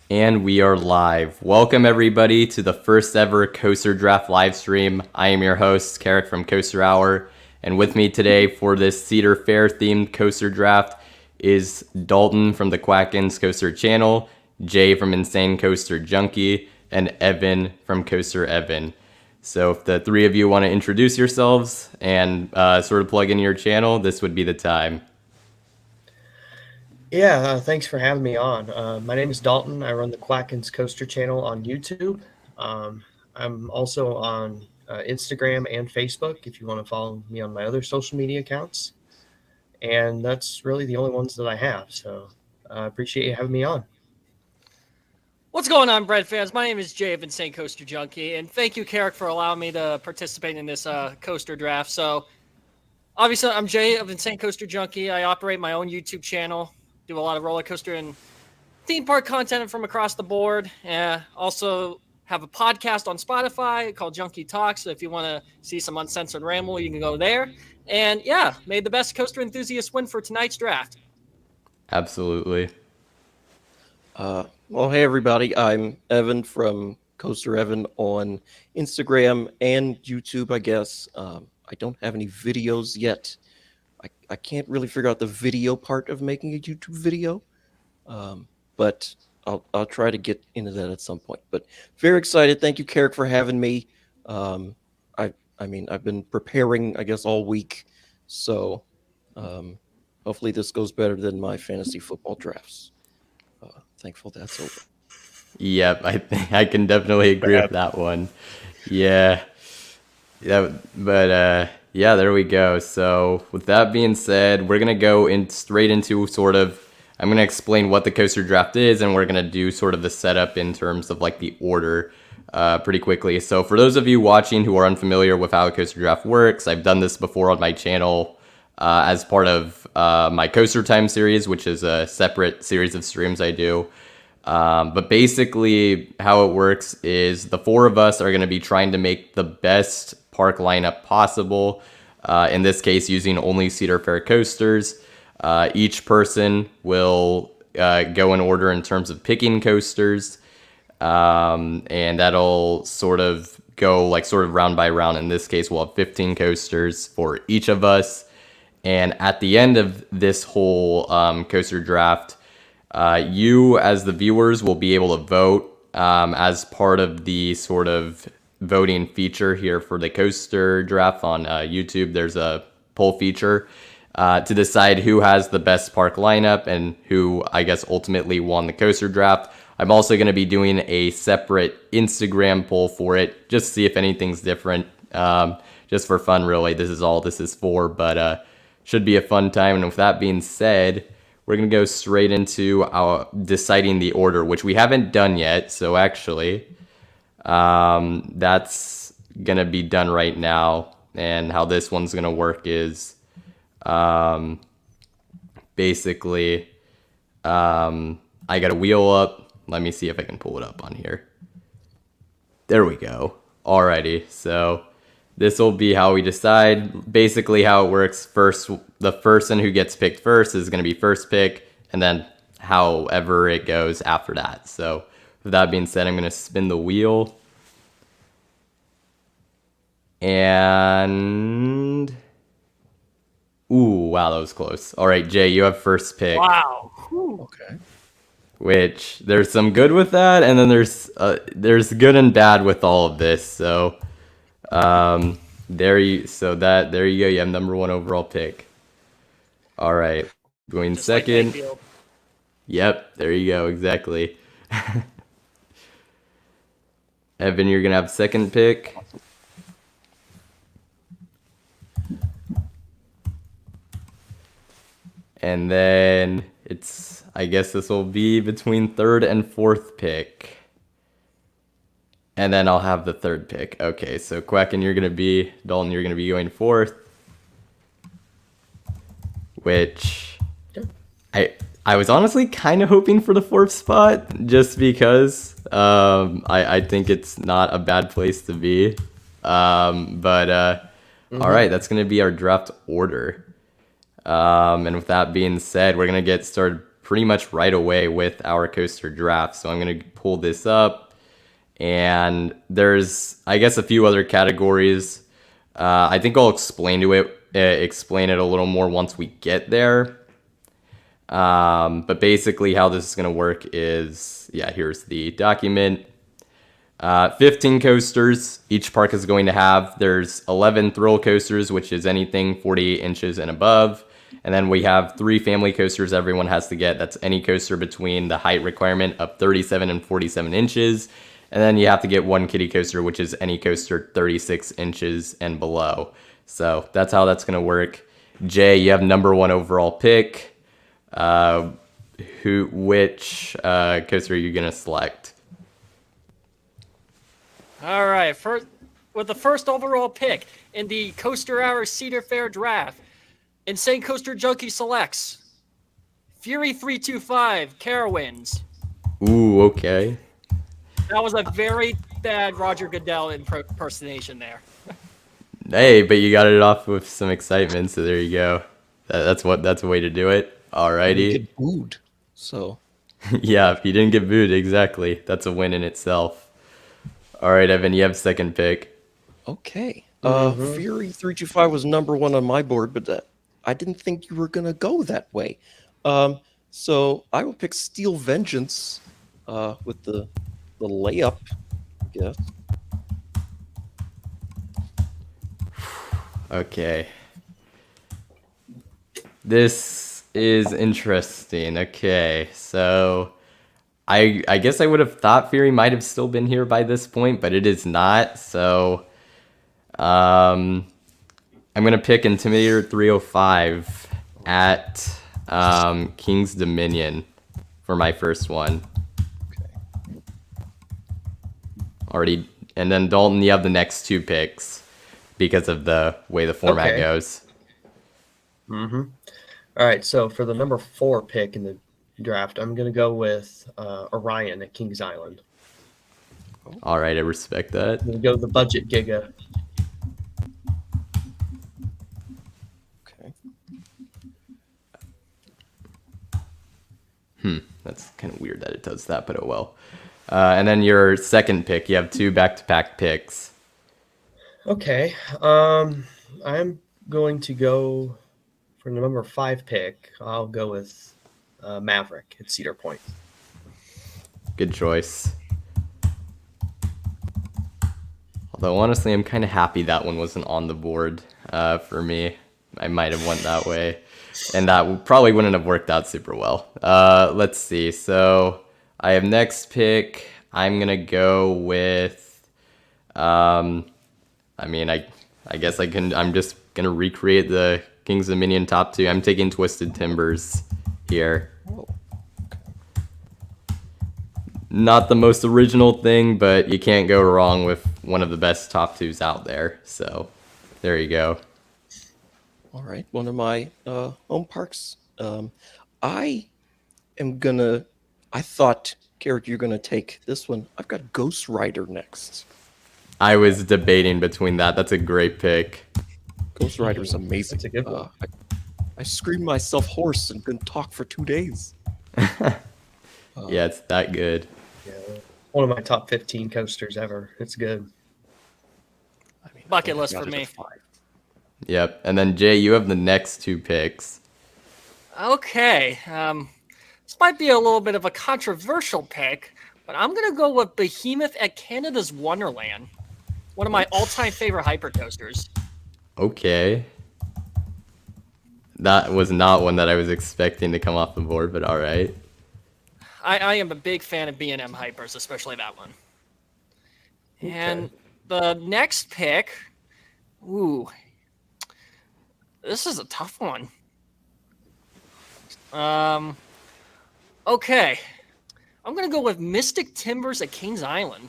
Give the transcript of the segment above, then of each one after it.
And we are live. Welcome everybody to the first ever Coaster Draft Livestream. I am your host, Carrick from Coaster Hour, and with me today for this Cedar Fair themed Coaster Draft is Dalton from the Quacken's Coaster channel, Jay from InsaneCoasterJunkie, and Evan from Coaster Evan. So if the three of you want to introduce yourselves and sort of plug in your channel, this would be the time. Yeah, thanks for having me on. My name is Dalton. I run the Quacken's Coaster channel on YouTube. I'm also on Instagram and Facebook if you want to follow me on my other social media accounts. And that's really the only ones that I have. So I appreciate you having me on. What's going on, Bread fans? My name is Jay of InsaneCoasterJunkie, and thank you, Carrick, for allowing me to participate in this coaster draft. So, obviously, I'm Jay of InsaneCoasterJunkie. I operate my own YouTube channel, do a lot of roller coaster and theme park content from across the board. Also have a podcast on Spotify called Junkie Talks. So if you want to see some uncensored ramble, you can go there. And yeah, may the best coaster enthusiast win for tonight's draft. Absolutely. Well, hey everybody, I'm Evan from Coaster Evan on Instagram and YouTube, I guess. I don't have any videos yet. I can't really figure out the video part of making a YouTube video, but I'll try to get into that at some point. But very excited. Thank you, Carrick, for having me. I've been preparing, I guess, all week, so hopefully this goes better than my fantasy football drafts. Thankful that's over. Yep, I think I can definitely agree with that one. Yeah. Yeah, but yeah, there we go. So with that being said, we're gonna go straight into I'm gonna explain what the coaster draft is, and we're gonna do sort of the setup in terms of like the order pretty quickly. So for those of you watching who are unfamiliar with how a coaster draft works, I've done this before on my channel as part of my Coaster Time series, which is a separate series of streams I do. But basically how it works is the four of us are going to be trying to make the best park lineup possible. In this case, using only Cedar Fair coasters. Each person will go in order in terms of picking coasters. And that'll sort of go like sort of round by round. In this case, we'll have 15 coasters for each of us. And at the end of this whole coaster draft, you as the viewers will be able to vote as part of the sort of voting feature here for the coaster draft on YouTube. There's a poll feature to decide who has the best park lineup and who, I guess, ultimately won the coaster draft. I'm also going to be doing a separate Instagram poll for it, just to see if anything's different, just for fun, really. This is all this is for, but should be a fun time. And with that being said, we're going to go straight into our deciding the order, which we haven't done yet. So actually, that's going to be done right now. And how this one's going to work is basically I got a wheel up. Let me see if I can pull it up on here. There we go. Alrighty, so this will be how we decide. Basically how it works, first, the person who gets picked first is going to be first pick, and then however it goes after that. So with that being said, I'm going to spin the wheel. And ooh, wow, that was close. All right, Jay, you have first pick. Wow. Okay. Which there's some good with that, and then there's good and bad with all of this. So there you go. You have number one overall pick. All right, going Just second. Like Yep, there you go. Exactly. Evan, you're gonna have second pick. And then I guess this will be between third and fourth pick. And then I'll have the third pick. Okay, so Quacken, Dalton, you're gonna be going fourth. Which I was honestly kind of hoping for the fourth spot, just because I think it's not a bad place to be. All right, that's gonna be our draft order. And with that being said, we're gonna get started pretty much right away with our coaster draft. So I'm going to pull this up, and there's, I guess, a few other categories. I think I'll explain it a little more once we get there. But basically how this is going to work is, yeah, here's the document. 15 coasters each park is going to have. There's 11 thrill coasters, which is anything 48 inches and above. And then we have 3 family coasters everyone has to get. That's any coaster between the height requirement of 37 and 47 inches. And then you have to get 1 kiddie coaster, which is any coaster 36 inches and below. So that's how that's going to work. Jay, you have number 1 overall pick. Which coaster are you going to select? All right, with the first overall pick in the Coaster Hour Cedar Fair draft, InsaneCoasterJunkie selects Fury 325 Carowinds. Ooh, okay. That was a very bad Roger Goodell impersonation there. Hey, but you got it off with some excitement, so there you go. That's a way to do it. Alrighty. Get booed. So Yeah, if you didn't get booed, exactly. That's a win in itself. All right, Evan, you have second pick. okay. Fury 325 was number 1 on my board, but I didn't think you were gonna go that way. So I will pick Steel Vengeance with the layup, I guess. Okay. This is interesting. Okay, so I guess I would have thought Fury might have still been here by this point, but it is not. So I'm gonna pick Intimidator 305 at King's Dominion for my first one. Okay. Already, and then Dalton, you have the next 2 picks because of the way the format Okay. goes. All right, so for the number 4 pick in the draft, I'm going to go with Orion at Kings Island. All right, I respect that. I'm going to go the budget Giga. Okay. That's kind of weird that it does that, but oh well. And then your second pick, you have 2 back-to-back picks. Okay, I'm going to go for the number 5 pick. I'll go with Maverick at Cedar Point. Good choice. Although honestly, I'm kind of happy that one wasn't on the board for me. I might have went that way, and that probably wouldn't have worked out super well. Let's see. So I have next pick. I'm gonna go with. I guess I can. I'm just gonna recreate the Kings Dominion top 2. I'm taking Twisted Timbers here. Oh, Not the most original thing, but you can't go wrong with one of the best top 2s out there. So there you go. all right. One of my home parks. I thought, Garrett, you're gonna take this one. I've got Ghost Rider next. I was debating between that. That's a great pick. Ghost Rider's amazing. That's a good one. I screamed myself hoarse and couldn't talk for 2 days. Yeah, it's that good. Yeah, one of my top 15 coasters ever. It's good. I mean, Bucket I list got for it at me. 5. Yep. And then Jay, you have the next 2 picks. Okay, this might be a little bit of a controversial pick, but I'm going to go with Behemoth at Canada's Wonderland. One of my all-time favorite hypercoasters. Okay. That was not one that I was expecting to come off the board, but all right. I am a big fan of B&M hypers, especially that one. And the next pick, ooh, this is a tough one. Okay, I'm gonna go with Mystic Timbers at Kings Island.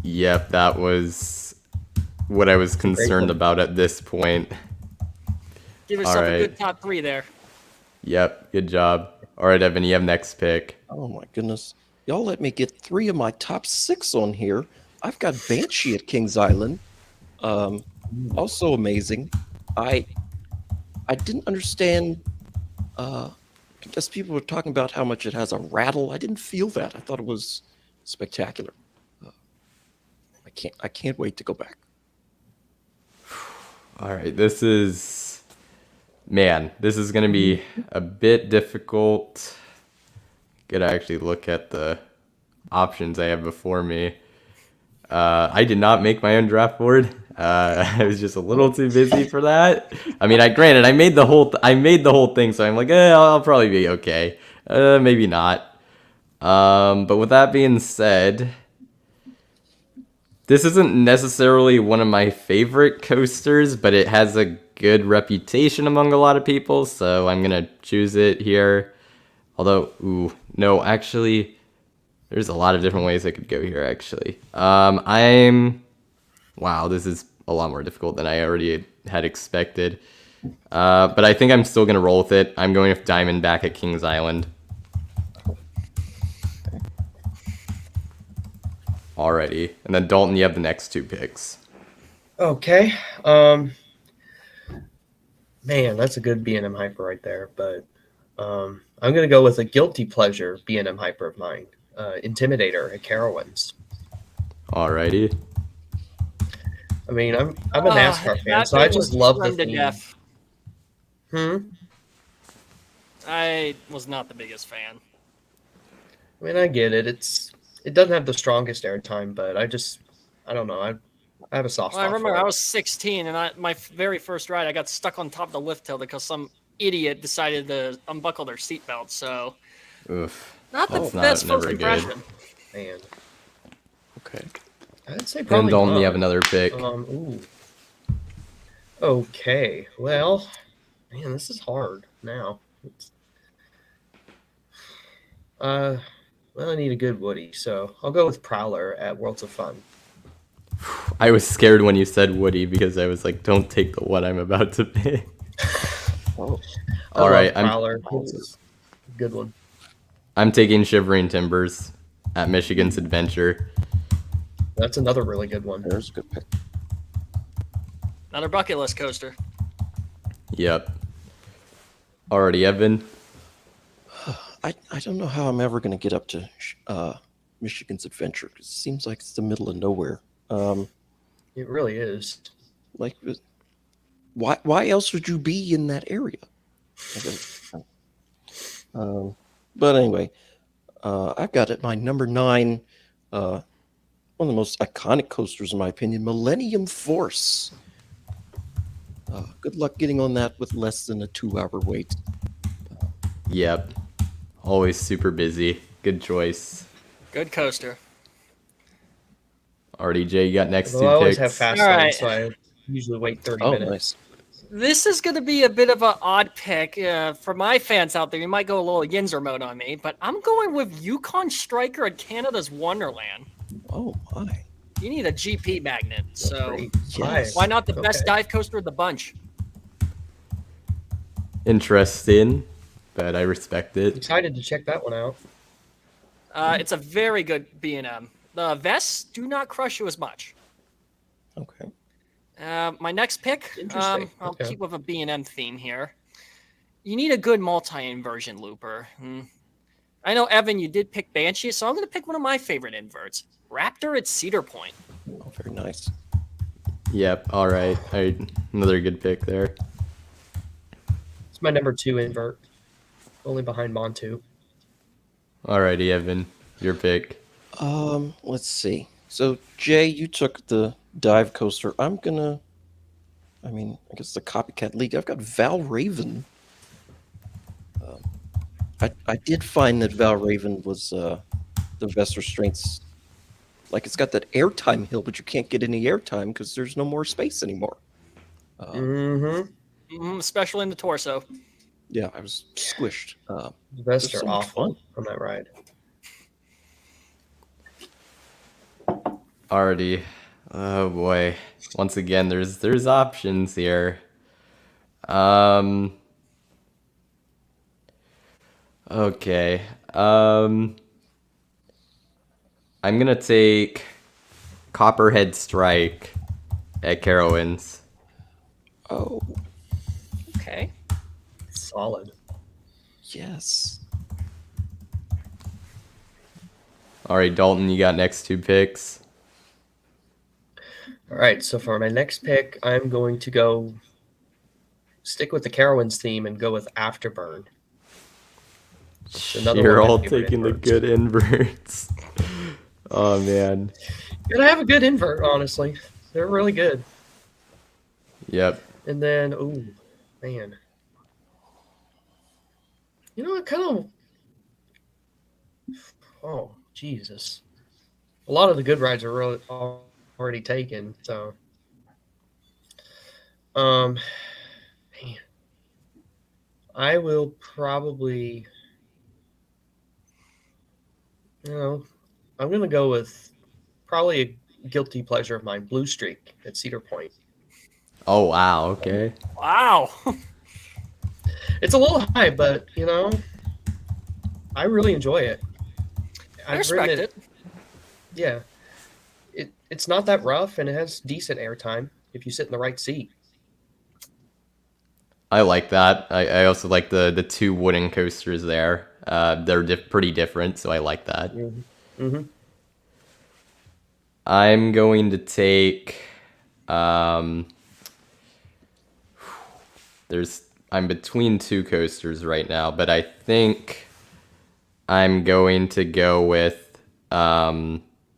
Yep, that was what I was concerned about at this point. Give yourself Alright. a good top 3 there. Yep, good job. All right, Evan, you have next pick. Oh my goodness. Y'all let me get 3 of my top 6 on here. I've got Banshee at Kings Island. Also amazing. I didn't understand I guess people were talking about how much it has a rattle. I didn't feel that. I thought it was spectacular. I can't wait to go back. All right, this is going to be a bit difficult. Gotta actually look at the options I have before me. I did not make my own draft board. I was just a little too busy for that. I mean, granted, I made the whole thing, so I'm like, I'll probably be okay. Maybe not. But with that being said, this isn't necessarily one of my favorite coasters, but it has a good reputation among a lot of people, so I'm gonna choose it here. Although, no, actually, there's a lot of different ways I could go here, actually. Wow, this is a lot more difficult than I already had expected. But I think I'm still gonna roll with it. I'm going with Diamond back at Kings Island. Alrighty, and then Dalton, you have the next 2 picks. Okay. Man, that's a good B&M hyper right there. But I'm gonna go with a guilty pleasure B&M hyper of mine, Intimidator at Carowinds. Alrighty. I mean, I'm a NASCAR fan, so I just love the theme. Death. Hmm. I was not the biggest fan. I mean, I get it. It doesn't have the strongest airtime, but I don't know. I have a soft spot. I remember for it. I was 16, and my very first ride, I got stuck on top of the lift hill because some idiot decided to unbuckle their seatbelt. So, Oof. not the That's best never first good. impression. Man, Okay. I'd say And probably Dalton, you not. have another pick. Ooh. Okay. Well, man, this is hard now. Well, I need a good Woody, so I'll go with Prowler at Worlds of Fun. I was scared when you said Woody because I was like, don't take the one I'm about to pick. Oh, I All love right, Prowler. It's a good one. I'm taking Shivering Timbers at Michigan's Adventure. That's another really good one. there's a good pick. Another bucket list coaster. Yep. Already, Evan. I don't know how I'm ever going to get up to Michigan's Adventure. It seems like it's the middle of nowhere. It really is. Like, why else would you be in that area? But anyway, I've got at my number 9, one of the most iconic coasters in my opinion, Millennium Force. Good luck getting on that with less than a 2-hour wait. Yep. Always super busy. Good choice. Good coaster. Already, Jay, you got next Well, 2 I always picks. have fast All lanes, right. so I usually wait 30 Oh, minutes. nice. This is going to be a bit of an odd pick. For my fans out there, you might go a little Yinzer mode on me, but I'm going with Yukon Striker at Canada's Wonderland. Oh, my. You need a GP magnet, so Great. Yes. why not the best Okay. dive coaster of the bunch? Interesting, but I respect it. Excited to check that one out. It's a very good B&M. The vests do not crush you as much. Okay. My next pick, Interesting. I'll Okay. keep with a B&M theme here. You need a good multi-inversion looper. I know, Evan, you did pick Banshee, so I'm going to pick one of my favorite inverts. Raptor at Cedar Point. Oh, very nice. Yep. All right. Another good pick there. It's my number 2 invert, only behind Montu. Alrighty, Evan, your pick. Let's see. So, Jay, you took the dive coaster. I guess the Copycat League. I've got Val Raven. I did find that Val Raven was the vest restraints. Like, it's got that airtime hill, but you can't get any airtime because there's no more space anymore. Especially in the torso. Yeah, I was squished. The vests They're are so much awful fun. on that ride. Alrighty. Oh boy. Once again, there's options here. Okay. I'm gonna take Copperhead Strike at Carowinds. Oh, Okay. Solid. Yes. All right, Dalton, you got next 2 picks. All right, so for my next pick, I'm going to go stick with the Carowinds theme and go with Afterburn. another You're one of my all favorite taking the inverts. good inverts. Oh man. And I have a good invert, honestly. They're really good. Yep. And then, oh man, you know, oh Jesus, a lot of the good rides are really already taken. So, man, I will probably, I'm gonna go with probably a guilty pleasure of mine, Blue Streak at Cedar Point. Oh wow. Okay. Wow. It's a little high, but I really enjoy it. I I've ridden respect it. Yeah, it's not that rough, and it has decent airtime if you sit in the right seat. I like that. I also like the 2 wooden coasters there. They're pretty different, so I like that. Mm-hmm. I'm going to take. I'm between 2 coasters right now, but I think I'm going to go with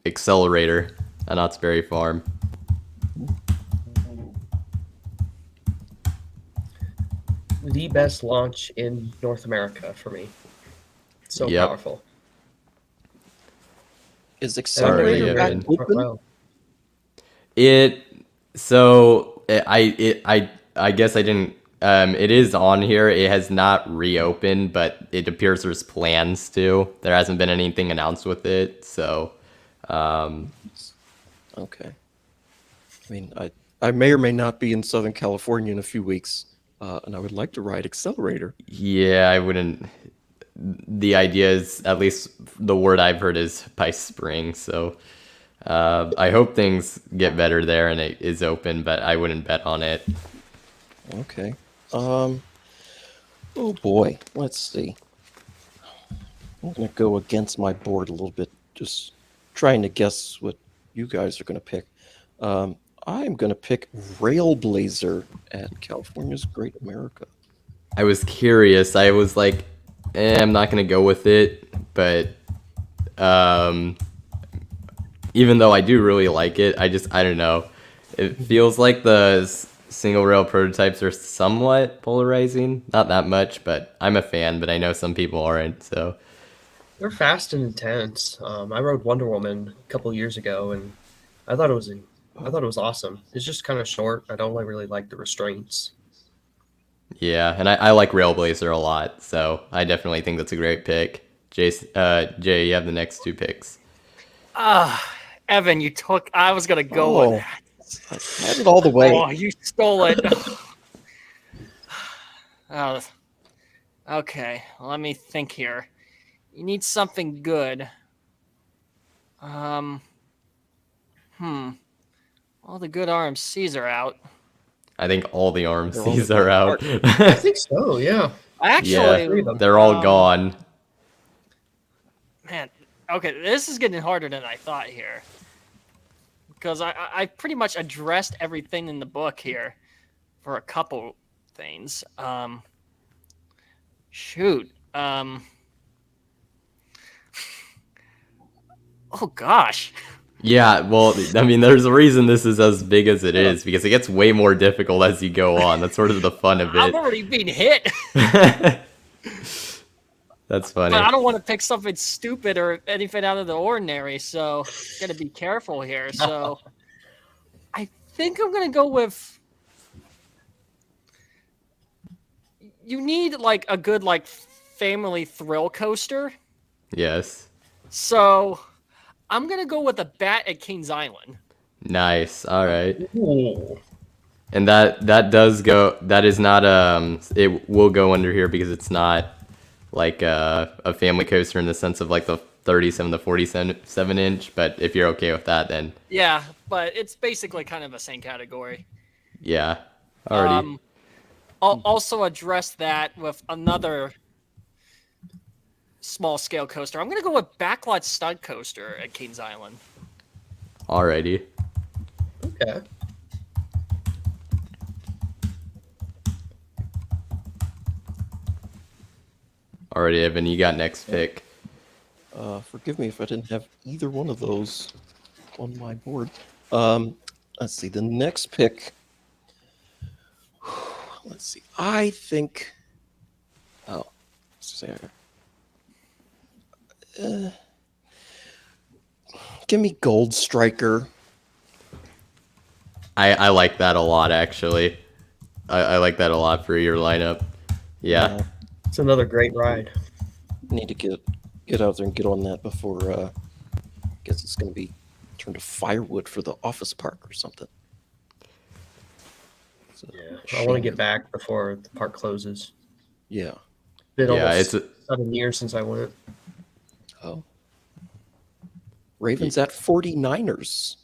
Accelerator at Knott's Berry Farm. The best launch in North America for me. So Yep. powerful. Is And Accelerator Alright, back Evan. open? Well, I guess I didn't. It is on here. It has not reopened, but it appears there's plans to. There hasn't been anything announced with it, so. Okay. I mean, I may or may not be in Southern California in a few weeks, and I would like to ride Accelerator. Yeah, I wouldn't. The idea is, at least the word I've heard is by spring. So I hope things get better there and it is open, but I wouldn't bet on it. Okay. Oh boy. Let's see. I'm gonna go against my board a little bit, just trying to guess what you guys are gonna pick. I'm gonna pick Railblazer at California's Great America. I was curious. I was like, I'm not gonna go with it, but even though I do really like it, I don't know. It feels like the single rail prototypes are somewhat polarizing. Not that much, but I'm a fan, but I know some people aren't, so. they're fast and intense. I rode Wonder Woman a couple years ago, and I thought it was awesome. It's just kind of short. I don't really like the restraints. Yeah, and I like Railblazer a lot, so I definitely think that's a great pick. Jay, you have the next 2 picks. Evan, I was going to go with that. I had it all the way. Oh, you stole it. Okay, let me think here. You need something good. All the good RMCs are out. I think all the They're all RMCs the are out. I think so. Yeah. Actually, Yeah, they're all gone. Man, okay, this is getting harder than I thought here. Because I pretty much addressed everything in the book here for a couple things. Shoot. Oh, gosh. Yeah, well, I mean, there's a reason this is as big as it is, because it gets way more difficult as you go on. That's sort of the fun of I'm it. already being hit. That's funny. But I don't want to pick something stupid or anything out of the ordinary, so gotta be careful here. So I think I'm gonna go with. You need like a good like family thrill coaster. Yes. So I'm gonna go with a Bat at Kings Island. Nice. All right. Ooh. And that does go. That is not It will go under here because it's not like a family coaster in the sense of like the 37 to 47 inch. But if you're okay with that, then Yeah, but it's basically kind of the same category. yeah. Alrighty. I'll also address that with another small scale coaster. I'm gonna go with Backlot Stunt Coaster at Kings Island. Alrighty. Okay. Alrighty, Evan, you got next pick. Forgive me if I didn't have either one of those on my board. Let's see. The next pick. Let's see. I think. Oh, sorry. Give me Gold Striker. I like that a lot, actually. I like that a lot for your lineup. Yeah. It's another great ride. Need to get out there and get on that before. I guess it's going to be turned to firewood for the office park or something. So, Yeah, I want to get back before the park closes. Yeah. Been Yeah, almost it's 7 years since I went. Oh. Ravens at 49ers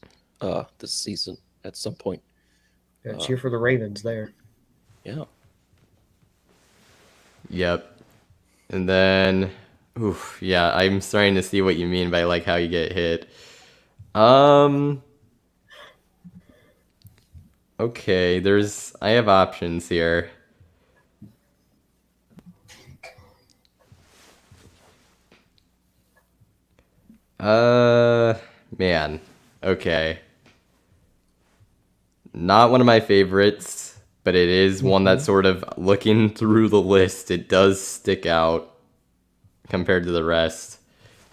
this season at some point. Yeah, cheer for the Ravens there. Yeah. Yep. And then, oof, yeah, I'm starting to see what you mean by like how you get hit. Okay, I have options here. Man. Okay. Not one of my favorites, but it is one that's sort of looking through the list. It does stick out compared to the rest.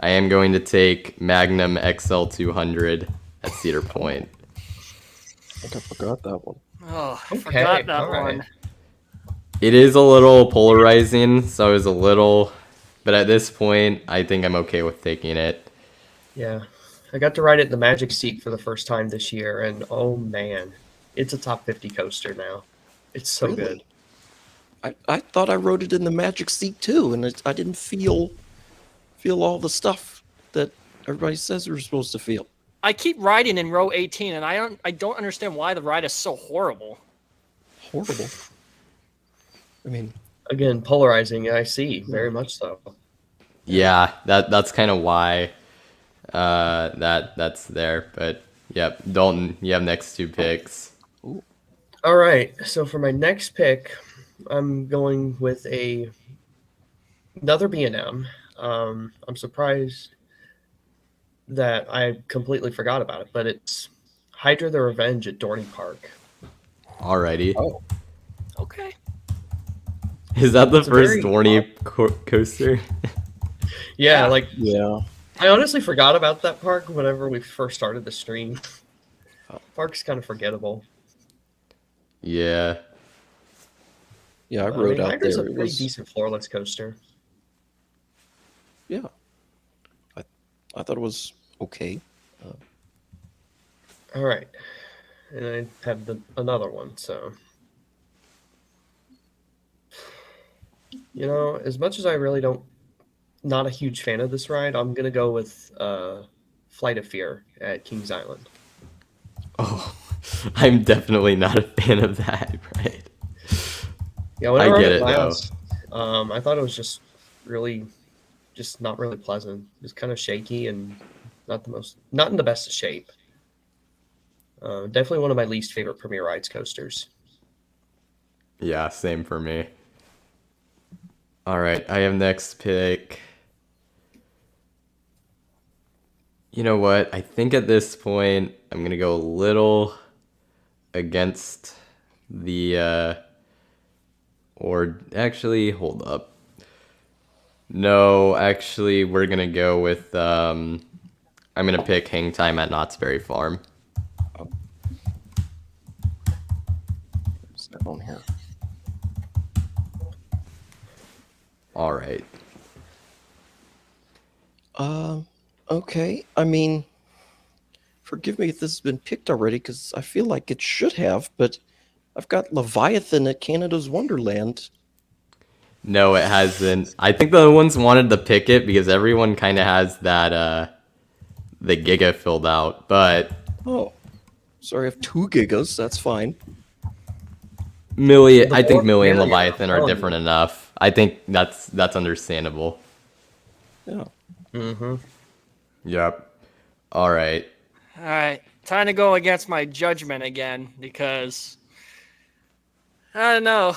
I am going to take Magnum XL 200 at Cedar Point. I think I forgot that one. Oh, I Okay, forgot that all right. one. It is a little polarizing, so I was a little, but at this point, I think I'm okay with taking it. Yeah, I got to ride it in the Magic Seat for the first time this year, and oh man, it's a top 50 coaster now. It's so Really? good. I thought I rode it in the Magic Seat too, and I didn't feel all the stuff that everybody says we're supposed to feel. I keep riding in row 18, and I don't understand why the ride is so horrible. Horrible. I mean, Again, polarizing. I see, very much so. Yeah, that's kind of why that's there. But yep, Dalton, you have next two picks. All right, so for my next pick, I'm going with another B&M. I'm surprised that I completely forgot about it, but it's Hydra the Revenge at Dorney Park. Alrighty. oh, Okay. Is that the It's a first very Dorney coaster? Yeah, like yeah. I honestly forgot about that park whenever we first started the stream. Park's kind of forgettable. Yeah. Yeah, I I rode mean, out Hydra's there. a It pretty was, decent floorless coaster. yeah. I thought it was okay. All right, and I have another one. So, as much as I really not a huge fan of this ride, I'm gonna go with Flight of Fear at Kings Island. Oh, I'm definitely not a fan of that, right? Yeah, when I rode get it it, though. last, I thought it was just not really pleasant. It's kind of shaky and not in the best of shape. Definitely one of my least favorite Premier Rides coasters. Yeah, same for me. All right, I have next pick. You know what? I think at this point, I'm going to go a little against the, or actually, hold up. No, actually, we're going to go with, I'm going to pick Hang Time at Knott's Berry Farm. What's that on here? All right. Okay. I mean, forgive me if this has been picked already, because I feel like it should have, but I've got Leviathan at Canada's Wonderland. No, it hasn't. I think the other ones wanted to pick it because everyone kind of has that, the Giga filled out, but Oh, sorry, I have 2 gigas. That's fine. I think Millie and Yeah, Leviathan are oh, different enough. I think that's understandable. Yeah. Mm-hmm. Yep. All right. All right, time to go against my judgment again because I don't know.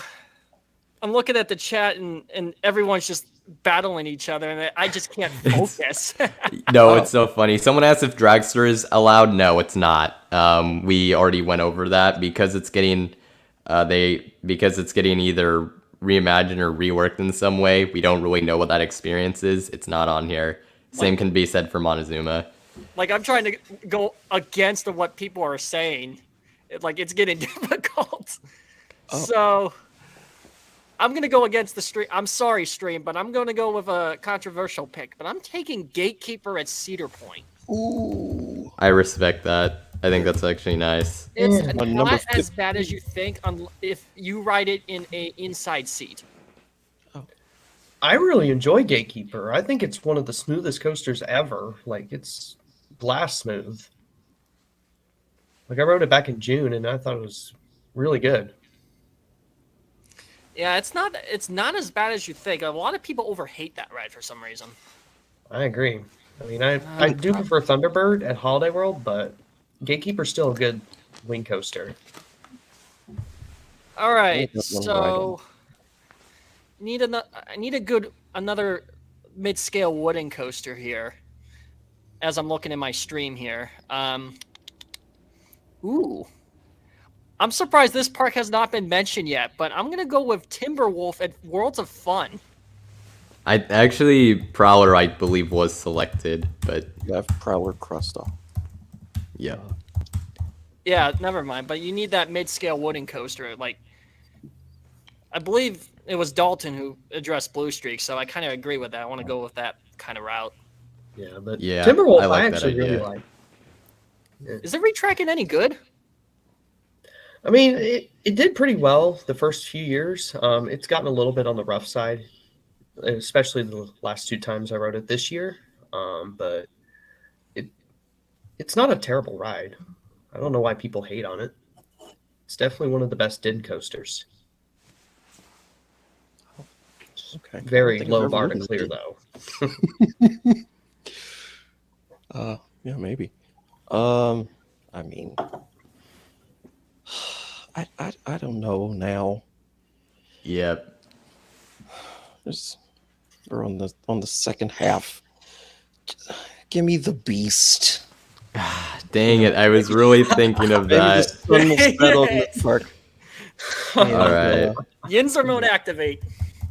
I'm looking at the chat and everyone's just battling each other, and I just can't focus. No, Oh. it's so funny. Someone asked if dragster is allowed. No, it's not. We already went over that because it's getting because it's getting either reimagined or reworked in some way. We don't really know what that experience is. It's not on here. Same can be said for Montezuma. Like, I'm trying to go against what people are saying. It's getting difficult. Oh. So I'm going to go against the stream. I'm sorry, stream, but I'm going to go with a controversial pick. But I'm taking Gatekeeper at Cedar Point. Ooh. I respect that. I think that's actually nice. It's Yeah. Number not as 50. bad as you think if you ride it in a inside seat. I really enjoy Gatekeeper. I think it's one of the smoothest coasters ever. Like, it's blast smooth. Like, I rode it back in June, and I thought it was really good. Yeah, it's not as bad as you think. A lot of people overhate that ride for some reason. I agree. I mean, I do prefer Thunderbird at Holiday World, but Gatekeeper's still a good wing coaster. All right, that one so I need another mid-scale wooden coaster here. As I'm looking in my stream here, ooh, I'm surprised this park has not been mentioned yet. But I'm gonna go with Timberwolf at Worlds of Fun. I actually Prowler I believe was selected, but You have Prowler crossed off. yeah. Yeah, never mind. But you need that mid-scale wooden coaster. Like, I believe it was Dalton who addressed Blue Streak, so I kind of agree with that. I want to go with that kind of route. Yeah, but Yeah, Timberwolf I like that actually really idea. like. Is the retracking any good? I mean, it did pretty well the first few years. It's gotten a little bit on the rough side, especially the last two times I rode it this year. But it's not a terrible ride. I don't know why people hate on it. It's definitely one of the best din coasters. Okay. Very I think I've low ever bar to ridden clear, it. though. Yeah, maybe. I mean, I don't know now. Yep. We're on the second half. Give me the Beast. Dang it! I was really thinking of Maybe the that. sun will set on the park. All right. Yinzer mode activate.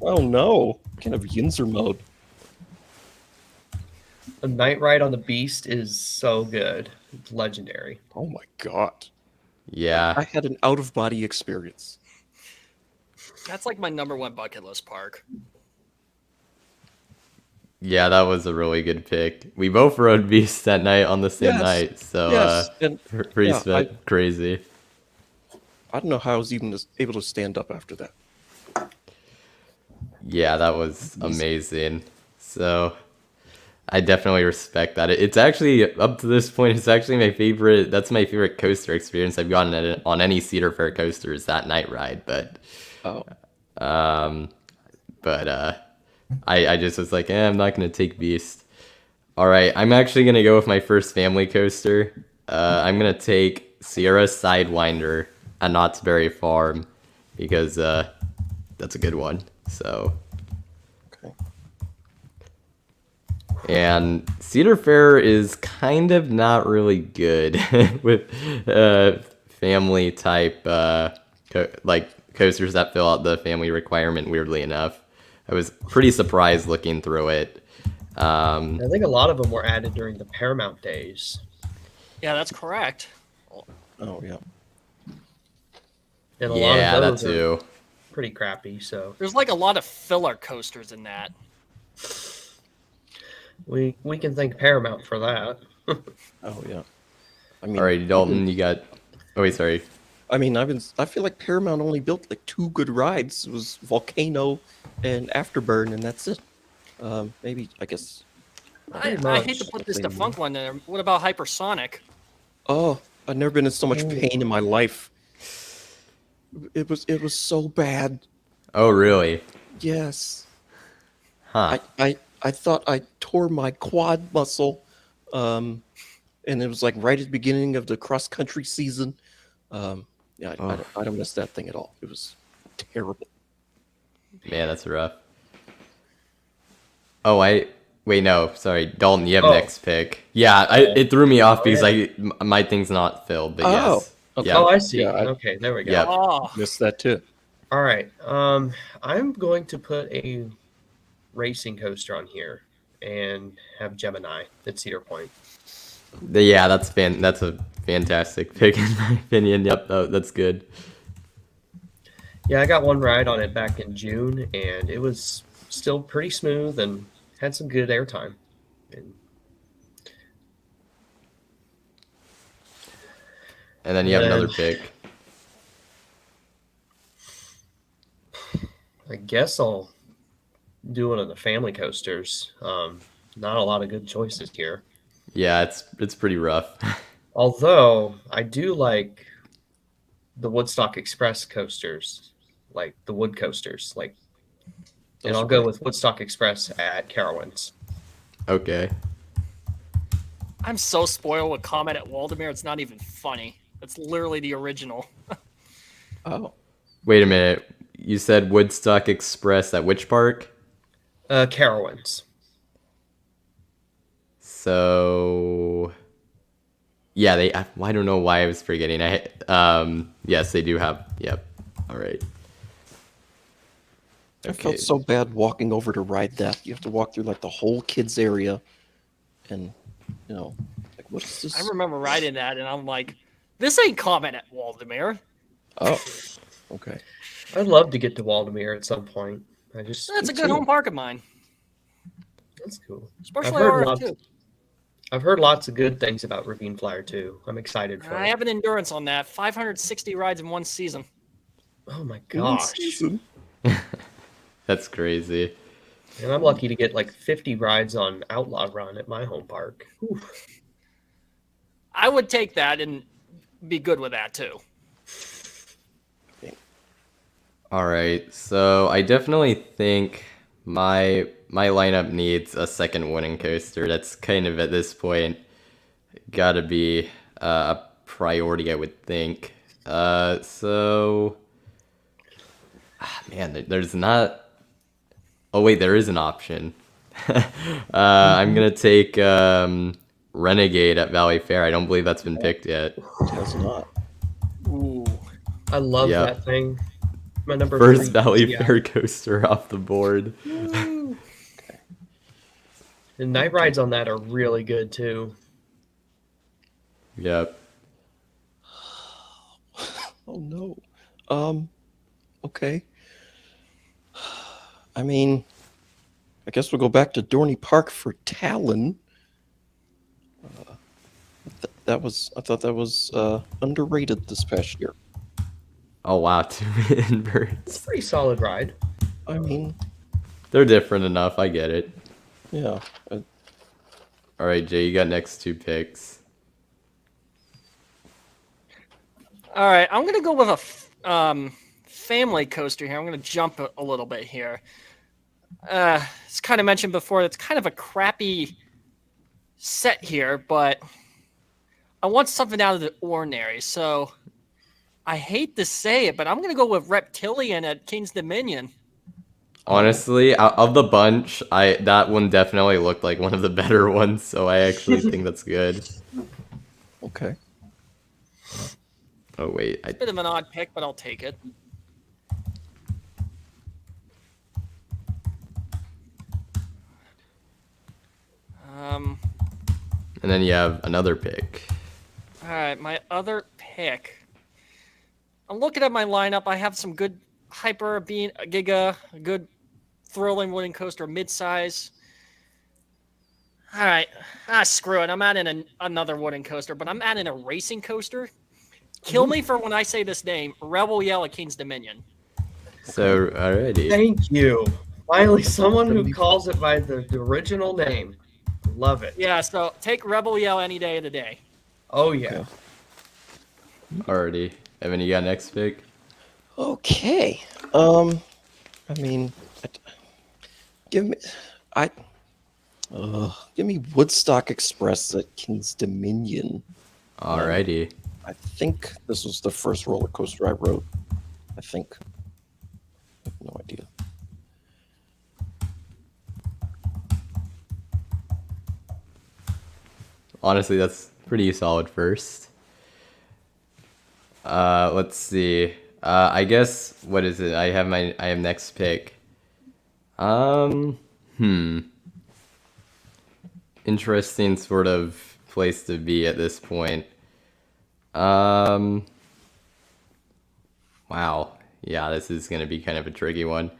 Oh no! What kind of Yinzer mode? A night ride on the Beast is so good. It's legendary. Oh my god! I Yeah. had an out of body experience. That's like my #1 bucket list park. Yeah, that was a really good pick. We both rode Beast that night on the same Yes. night, so Yes, and pretty yeah, crazy. I don't know how I was even able to stand up after that. Yeah, that was amazing. So I definitely respect that. It's actually up to this point. It's actually my favorite. That's my favorite coaster experience I've gotten on any Cedar Fair coaster is that night ride. But Oh, I just was like, I'm not gonna take Beast. All right, I'm actually gonna go with my first family coaster. I'm gonna take Sierra Sidewinder at Knott's Berry Farm because that's a good one. So. okay. And Cedar Fair is kind of not really good with family type coasters that fill out the family requirement. Weirdly enough, I was pretty surprised looking through it. I think a lot of them were added during the Paramount days. Yeah, that's correct. Oh yeah. And a Yeah, lot that of those too. are pretty crappy. So There's like a lot of filler coasters in that. we can thank Paramount for that. Oh yeah. I mean, All right, Dalton, you got. Oh wait, sorry. I mean, I feel like Paramount only built like 2 good rides. It was Volcano and Afterburn, and that's it. Maybe I guess. I much. hate to put this Same defunct one there. What about Hypersonic? Oh, I've never been in so much pain in my life. It was so bad. Oh really? Yes. Huh. I thought I tore my quad muscle, and it was like right at the beginning of the cross country season. Yeah, Oh. I don't miss that thing at all. It was terrible. Man, that's rough. Oh, wait, no, sorry, Dalton, you have Oh. next pick. Yeah, it threw me off because yeah. my thing's not filled, but Oh, yes. okay. Yeah. Oh, I see. Yeah, Okay, there we go. Yep. Oh, Missed that too. All right. I'm going to put a racing coaster on here and have Gemini at Cedar Point. Yeah, that's a fantastic pick in my opinion. Yep, that's good. Yeah, I got one ride on it back in June, and it was still pretty smooth and had some good airtime. And then you have another then- pick. I guess I'll do one of the family coasters. Not a lot of good choices here. Yeah, it's pretty rough. Although I do like the Woodstock Express coasters, like the wood coasters, and Those I'll are go great. with Woodstock Express at Carowinds. Okay. I'm so spoiled with Comet at Waldemere. It's not even funny. It's literally the original. Oh, Wait a minute. You said Woodstock Express at which park? Carowinds. So yeah, I don't know why I was forgetting. Yes, they do have. Yep. All right. I felt so bad walking over to ride that. You have to walk through like the whole kids area, and like what is this? I remember riding that, and I'm like, this ain't Comet at Waldemere. Oh, okay. I'd love to get to Waldemere at some point. That's Me a good too. home park of mine, That's cool. especially heard RF2. I've heard lots of good things about Ravine Flyer too. I'm excited for I it. have an endurance on that. 560 rides in one season. Oh my One gosh! season. That's crazy. And I'm lucky to get like 50 rides on Outlaw Run at my home park. Whew. I would take that and be good with that too. All right. So I definitely think my lineup needs a second winning coaster. That's kind of at this point got to be a priority, I would think. So man, there's not. Oh wait, there is an option. I'm gonna take Renegade at Valley Fair. I don't believe that's been picked yet. It has not. Ooh. I love Yep. that thing. My number First 3. Valley yeah. Fair coaster off the board. The night rides on that are really good too. Yep. Oh no. Okay. I mean, I guess we'll go back to Dorney Park for Talon. I thought that was underrated this past year. Oh wow, two It's inverts. a pretty solid ride. I mean, They're different enough. I get it. yeah. All right, Jay, you got next two picks. All right, I'm gonna go with a family coaster here. I'm gonna jump a little bit here. It's kind of mentioned before. It's kind of a crappy set here, but I want something out of the ordinary. So I hate to say it, but I'm gonna go with Reptilian at King's Dominion. Honestly, out of the bunch, that one definitely looked like one of the better ones, so I actually think that's good. Okay. Oh wait, Bit of an odd pick, but I'll take it. and then you have another pick. All right, my other pick. I'm looking at my lineup. I have some good Hyper, Bean, Giga, a good thrilling wooden coaster, midsize. All right, screw it. I'm adding another wooden coaster, but I'm adding a racing coaster. Kill me for when I say this name. Rebel Yell at King's Dominion. So alrighty. Thank you. Finally, someone who calls it by the original name. Love it. Yeah, so take Rebel Yell any day of the day. Oh yeah. Okay. Alrighty. Evan, you got next pick? Okay. I mean, give me. Give me Woodstock Express at King's Dominion. Alrighty. I think this was the first roller coaster I rode. I think. I have no idea. Honestly, that's pretty solid first. Let's see. I guess what is it? I have next pick. Interesting sort of place to be at this point. Wow. Yeah, this is gonna be kind of a tricky one.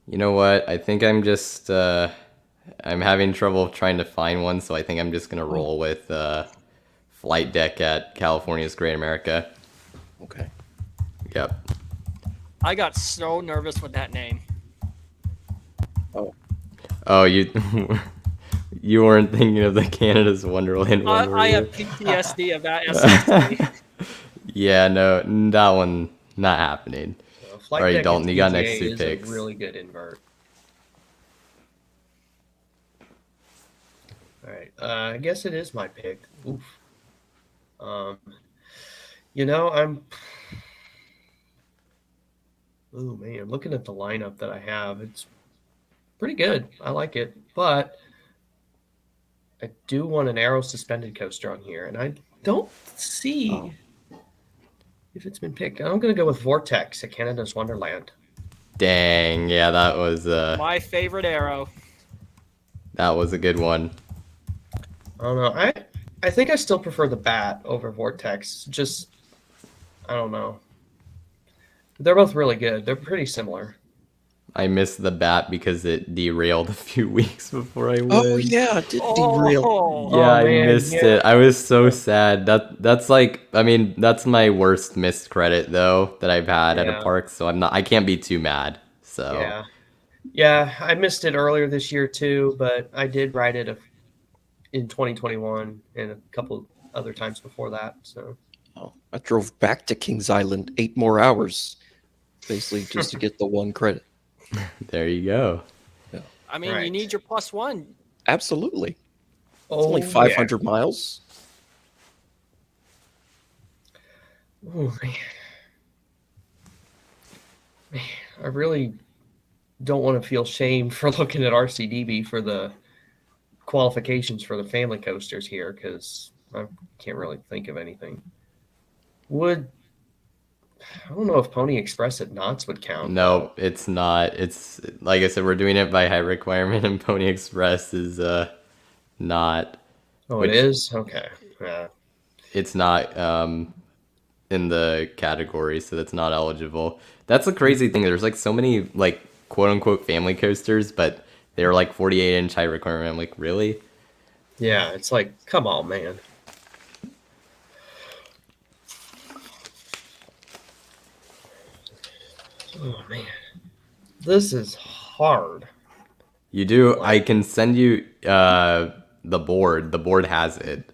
You know what? I think I'm just I'm having trouble trying to find one, so I think I'm just gonna roll with Flight Deck at California's Great America. Okay. Yep. I got so nervous with that name. Oh, you you weren't thinking of the Canada's Wonderland one, were I you? have PTSD of that SSD. Yeah, no, that one not happening. Flight All right, Deck Dalton, at you got PGA next two is picks. a really good invert. All right, I guess it is my pick. Oof. You know, oh man, looking at the lineup that I have, it's pretty good. I like it, but I do want an arrow suspended coaster on here, and I don't see if it's been picked. I'm going to go with Vortex at Canada's Wonderland. Dang, yeah, that was My favorite arrow. a good one. I don't know. I think I still prefer the Bat over Vortex. Just, I don't know. They're both really good. They're pretty similar. I missed the bat because it derailed a few weeks before I won. Oh yeah, it did derail. Oh, Yeah, I man, missed yeah. it. I was so sad. That's like, I mean, that's my worst missed credit though that I've had at a Yeah. park, so I can't be too mad. So Yeah. Yeah, I missed it earlier this year too, but I did ride it in 2021 and a couple other times before that. So Oh, I drove back to Kings Island 8 more hours, basically just to get the one credit. there you go. I mean, you Right. need your +1. Absolutely. It's oh, only 500 miles. Yeah. Oh, man, I really don't want to feel shame for looking at RCDB for the qualifications for the family coasters here because I can't really think of anything. I don't know if Pony Express at Knott's would count. No, it's not. It's like I said, we're doing it by height requirement, and Pony Express is not. Oh, which- it is? Okay. Yeah. It's not in the category, so that's not eligible. That's the crazy thing. There's like so many like quote unquote family coasters, but they're like 48-inch height requirement. I'm like, really? Yeah, it's like, come on, man. Oh, man. This is hard. You do. I can send you the board. The board has it.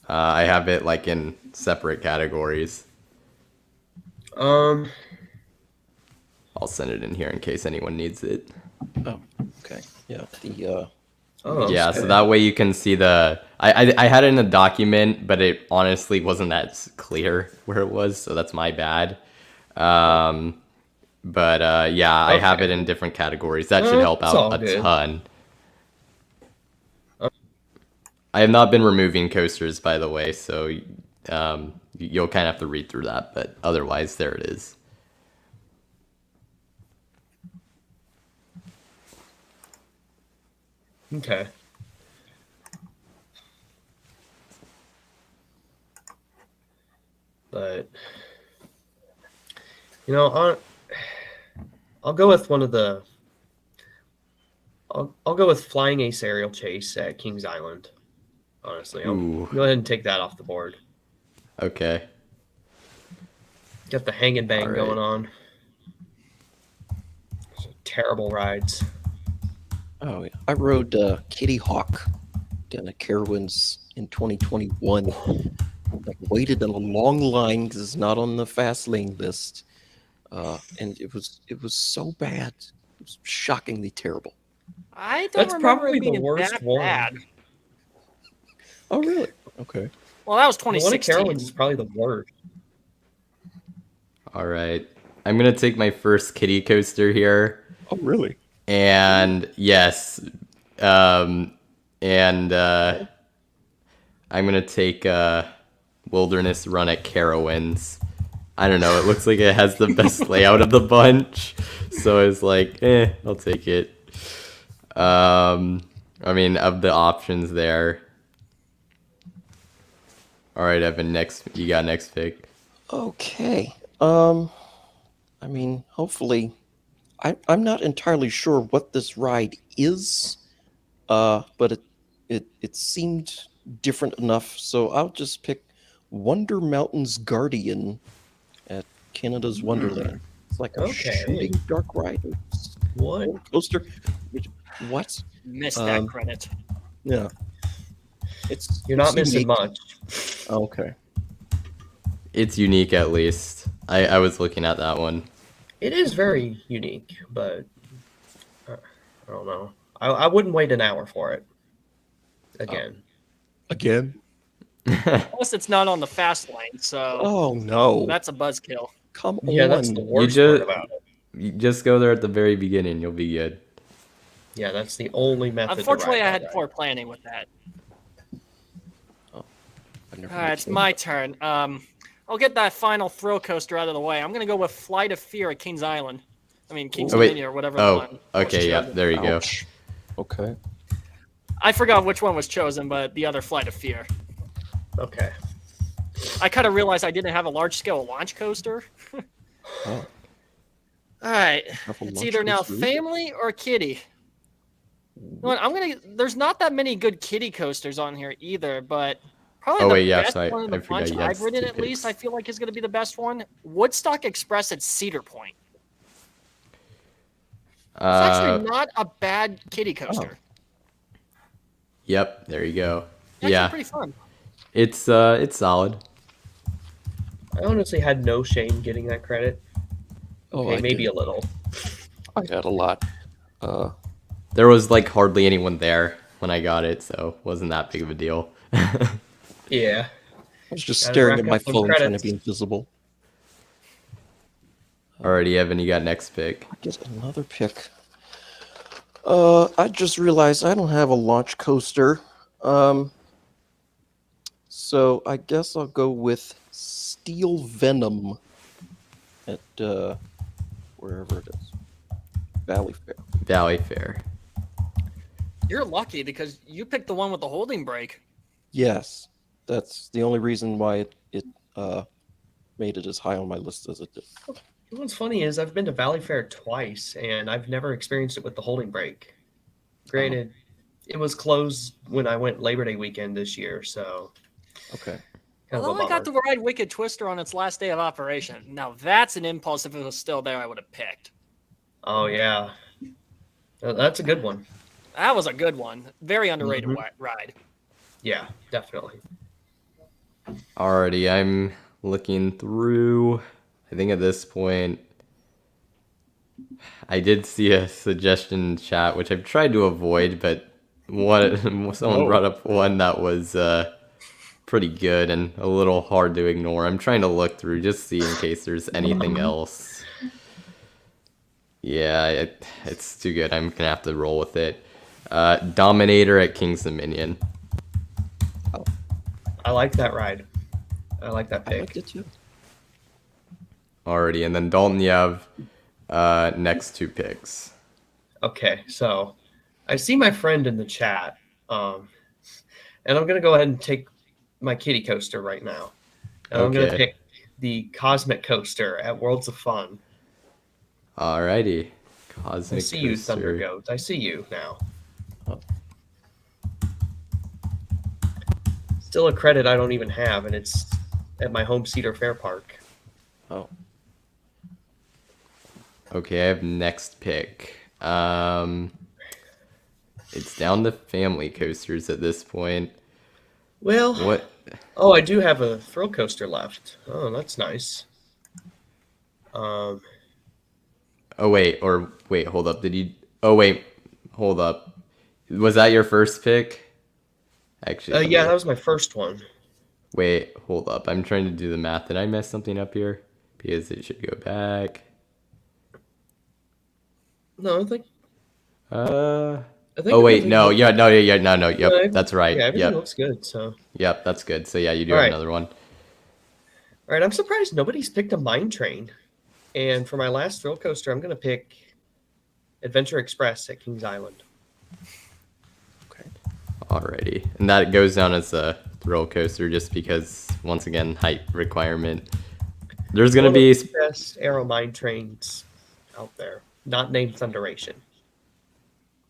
I have it like in separate categories. Um, I'll send it in here in case anyone needs it. Oh, okay. Yeah. Yeah, so that way you can see the. I had it in a document, but it honestly wasn't that clear where it was, so that's my bad. But yeah, I have it in different categories. That should help It's all out a good. ton. I have not been removing coasters, by the way, so you'll kind of have to read through that, but otherwise, there it is. Okay. But you know, I'll go with one of the. I'll go with Flying Ace Aerial Chase at Kings Island. Honestly, I'll Ooh. go ahead and take that off the board. Okay. Got the hang and bang All right. going on. Terrible rides. Oh, yeah. I rode Kitty Hawk down at Carowinds in 2021. I waited in a long line because it's not on the fast lane list. and it was so bad. It was shockingly terrible. I don't That's remember probably it the being worst that one. bad. Oh, really? Okay. Well, that was The one at 2016. Carowinds is probably the worst. All right. I'm gonna take my first kiddie coaster here, Oh, really? and yes, and I'm gonna take Wilderness Run at Carowinds. I don't know. It looks like it has the best layout of the bunch, so it's like, I'll take it. I mean, of the options there. All right, Evan. You got next pick. Okay. I mean, hopefully, I'm not entirely sure what this ride is, but it seemed different enough, so I'll just pick Wonder Mountain's Guardian at Canada's Wonderland. It's like a Okay. shooting dark ride What? roller coaster. What? Missed that credit. Yeah. You're not it's missing unique. much. Okay. It's unique, at least. I was looking at that one. It is very unique, but I don't know. I wouldn't wait an hour for it. Again. Again? Plus, it's not on the fast lane, so Oh no! that's a buzzkill. Come Yeah, on. that's the worst ju- part about it. You just go there at the very beginning. You'll be good. Yeah, that's the only method. Unfortunately, to I ride had that poor ride. planning with that. I've never All right, it's mixed my them. turn. I'll get that final thrill coaster out of the way. I'm gonna go with Flight of Fear at Kings Island. I mean, Kings Oh, wait. Dominion or whatever. the Oh, one was okay, yeah, chosen. there you go. Ouch. Okay. I forgot which one was chosen, but the other Flight of Fear. Okay. I kind of realized I didn't have a large scale launch coaster. Oh, All right, have a it's launch either now coaster? family or kiddie. You know what, there's not that many good kiddie coasters on here either, but probably Oh, the wait, yeah, best so one of I the forgot bunch you had I've ridden two at least, I picks. feel like is going to be the best one. Woodstock Express at Cedar Point. It's actually not a bad kiddie coaster. Yep, there you go. It's actually Yeah, pretty fun. it's solid. I honestly had no shame getting that credit. Oh, Okay, I maybe did. a little. I had a lot. There was like hardly anyone there when I got it, so it wasn't that big of a deal. Yeah. I was just Gotta staring rack at my up those phone trying to credits. be invisible. Alrighty, Evan, you got next pick. I get another pick. I just realized I don't have a launch coaster. So I guess I'll go with Steel Venom at wherever it is. Valley Fair. Valley Fair. You're lucky because you picked the one with the holding brake. Yes, that's the only reason why it made it as high on my list as it did. What's funny is I've been to Valley Fair twice, and I've never experienced it with the holding brake. Granted, it was closed when I went Labor Day weekend this year, so Okay. kind of Although a I got bummer. to ride Wicked Twister on its last day of operation. Now that's an impulse. If it was still there, I would have picked. Oh yeah, that's a good one. That was a good one. Very underrated Mhm. ride. Yeah, definitely. Alrighty, I'm looking through. I think at this point, I did see a suggestion in chat, which I've tried to avoid, but someone brought up one that was pretty good and a little hard to ignore. I'm trying to look through, just see in case there's anything else. Yeah, it's too good. I'm gonna have to roll with it. Dominator at King's Dominion. I like that ride. I like that I pick. liked it too. Already, and then Dalton, you have next two picks. Okay, so I see my friend in the chat, and I'm gonna go ahead and take my kitty coaster right now. And I'm gonna Okay. pick the Cosmic Coaster at Worlds of Fun. Alrighty. I Cosmic see you, Thunder Coaster. Goat. I see you now. Oh. Still a credit I don't even have, and it's at my home Cedar Fair Park. Oh. Okay, I have next pick. It's down to family coasters at this point. Well, What? oh, I do have a thrill coaster left. Oh, that's nice. Oh wait, hold up. Did you? Oh wait, hold up. Was that your first pick? Actually, let Yeah, me- that was my first one. Wait, hold up. I'm trying to do the math. Did I mess something up here? Because it should go back. No, I think. Uh. I think Oh wait, everything no, looks, yeah, no, yeah, no, no. yeah, Yep, that's right. yeah, everything Yep, looks good. So, yep, that's good. So yeah, you do all have right, another one. all right. I'm surprised nobody's picked a mine train. And for my last thrill coaster, I'm gonna pick Adventure Express at Kings Island. Okay. Alrighty, and that goes down as a thrill coaster just because, once again, height requirement. There's gonna One of be the best aero mine trains out there, not named Thunderation.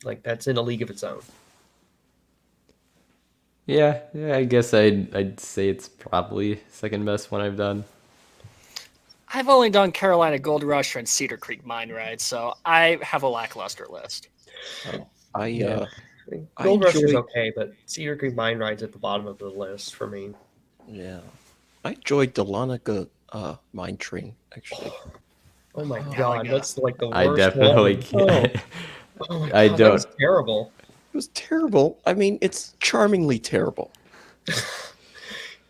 Like that's in a league of its own. yeah, I guess I'd say it's probably second best one I've done. I've only done Carolina Gold Rush and Cedar Creek Mine Ride, so I have a lackluster list. Oh, I Yeah. I Gold Rush is enjoy- okay, but Cedar Creek Mine Ride's at the bottom of the list for me. yeah, I enjoyed Dahlonega mine train actually. Oh my Oh, god, my God. that's like the I worst definitely one. can't. Oh my I god, that was don't- terrible. It was terrible. I mean, it's charmingly terrible.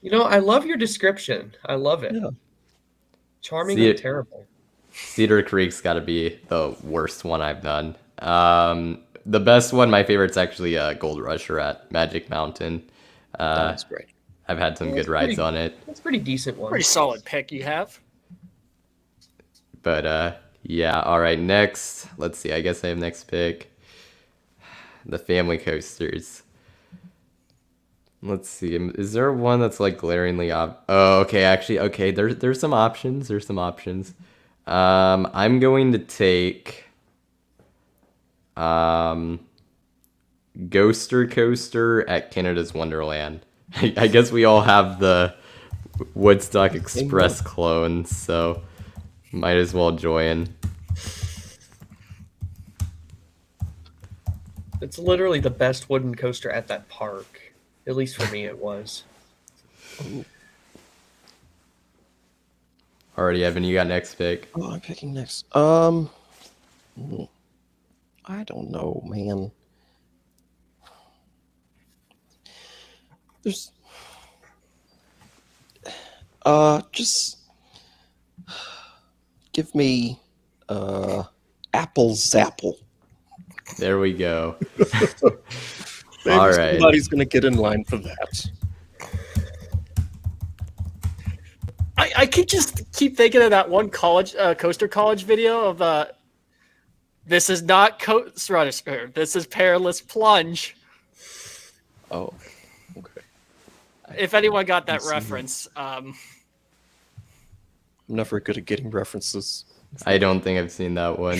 You know, I love your description. I love it. Yeah. Charmingly See, terrible. Cedar Creek's got to be the worst one I've done. The best one, my favorite's actually Gold Rusher at Magic Mountain. That's great. I've had some Yeah, good it's rides pretty- on it. That's a pretty decent one. Pretty solid pick you have. But yeah, all right, next. Let's see. I guess I have next pick. The family coasters. Let's see. Is there one that's like glaringly Oh, okay, actually, okay, there's some options. There's some options. I'm going to take Ghoster Coaster at Canada's Wonderland. I guess we all have the Woodstock Express clones, so might as well join. It's literally the best wooden coaster at that park. At least for me, it was. Alrighty, Evan, you got next pick. Oh, I'm picking next. I don't know, man. There's just give me Apple Zapple. There we go. Maybe All right. somebody's gonna get in line for that. I keep thinking of that one college coaster college video of this is not coaster runner, this is perilous plunge. Oh, okay. If anyone got that see. reference, I'm not very good at getting references. I don't think I've seen that one.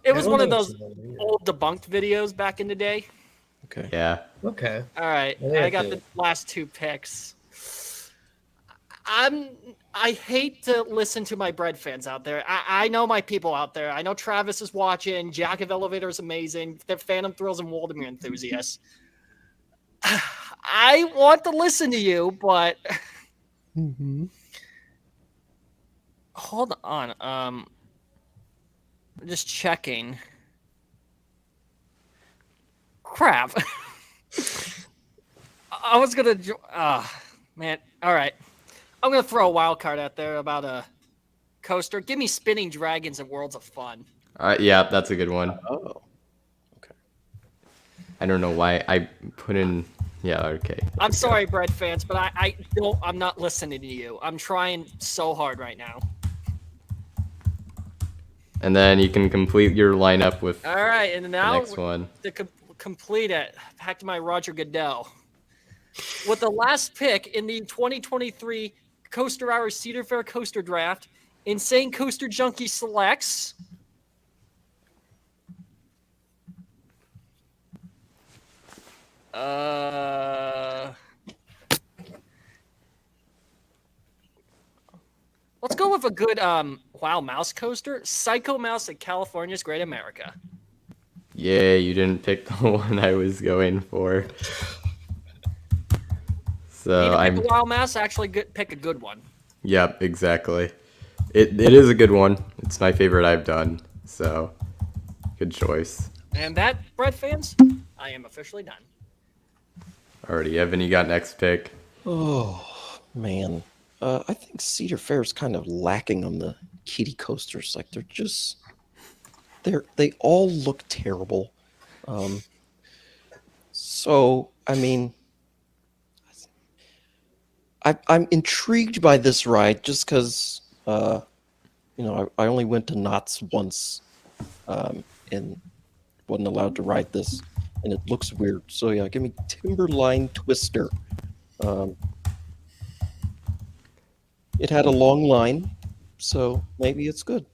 it was I one don't of know those if it's in old debunked videos back in the day. Okay. Yeah. there. Okay. All right, Yeah, I got okay. the last two picks. I hate to listen to my bread fans out there. I know my people out there. I know Travis is watching. Jack of Elevator is amazing. They're Phantom Thrills and Waldemere enthusiasts. I want to listen to you, but hold on. I'm just checking. Crap. I was gonna. Man. All right. I'm gonna throw a wild card out there about a coaster. Give me Spinning Dragons and Worlds of Fun. All right. Yeah, that's a good one. Oh. I don't know why I put in. Yeah. Okay. I'm sorry, Bread fans, but I don't. I'm not listening to you. I'm trying so hard right now. And then you can complete your lineup with All right, and the now next one. to complete it, back to my Roger Goodell. With the last pick in the 2023 Coaster Hour Cedar Fair Coaster Draft, Insane Coaster Junkie selects let's go with a good Wow Mouse coaster, Psycho Mouse at California's Great America. Yeah, you didn't pick the one I was going for. So Need to I'm. pick a Wow Mouse, actually pick a good one. Yep, exactly. It is a good one. It's my favorite I've done. So, good choice. And that, Bread fans, I am officially done. Alrighty, Evan, you got next pick. Oh man, I think Cedar Fair is kind of lacking on the kiddie coasters. Like they all look terrible. So I mean, I'm intrigued by this ride just because I only went to Knott's once, and wasn't allowed to ride this, and it looks weird. So yeah, give me Timberline Twister. It had a long line, so maybe it's good.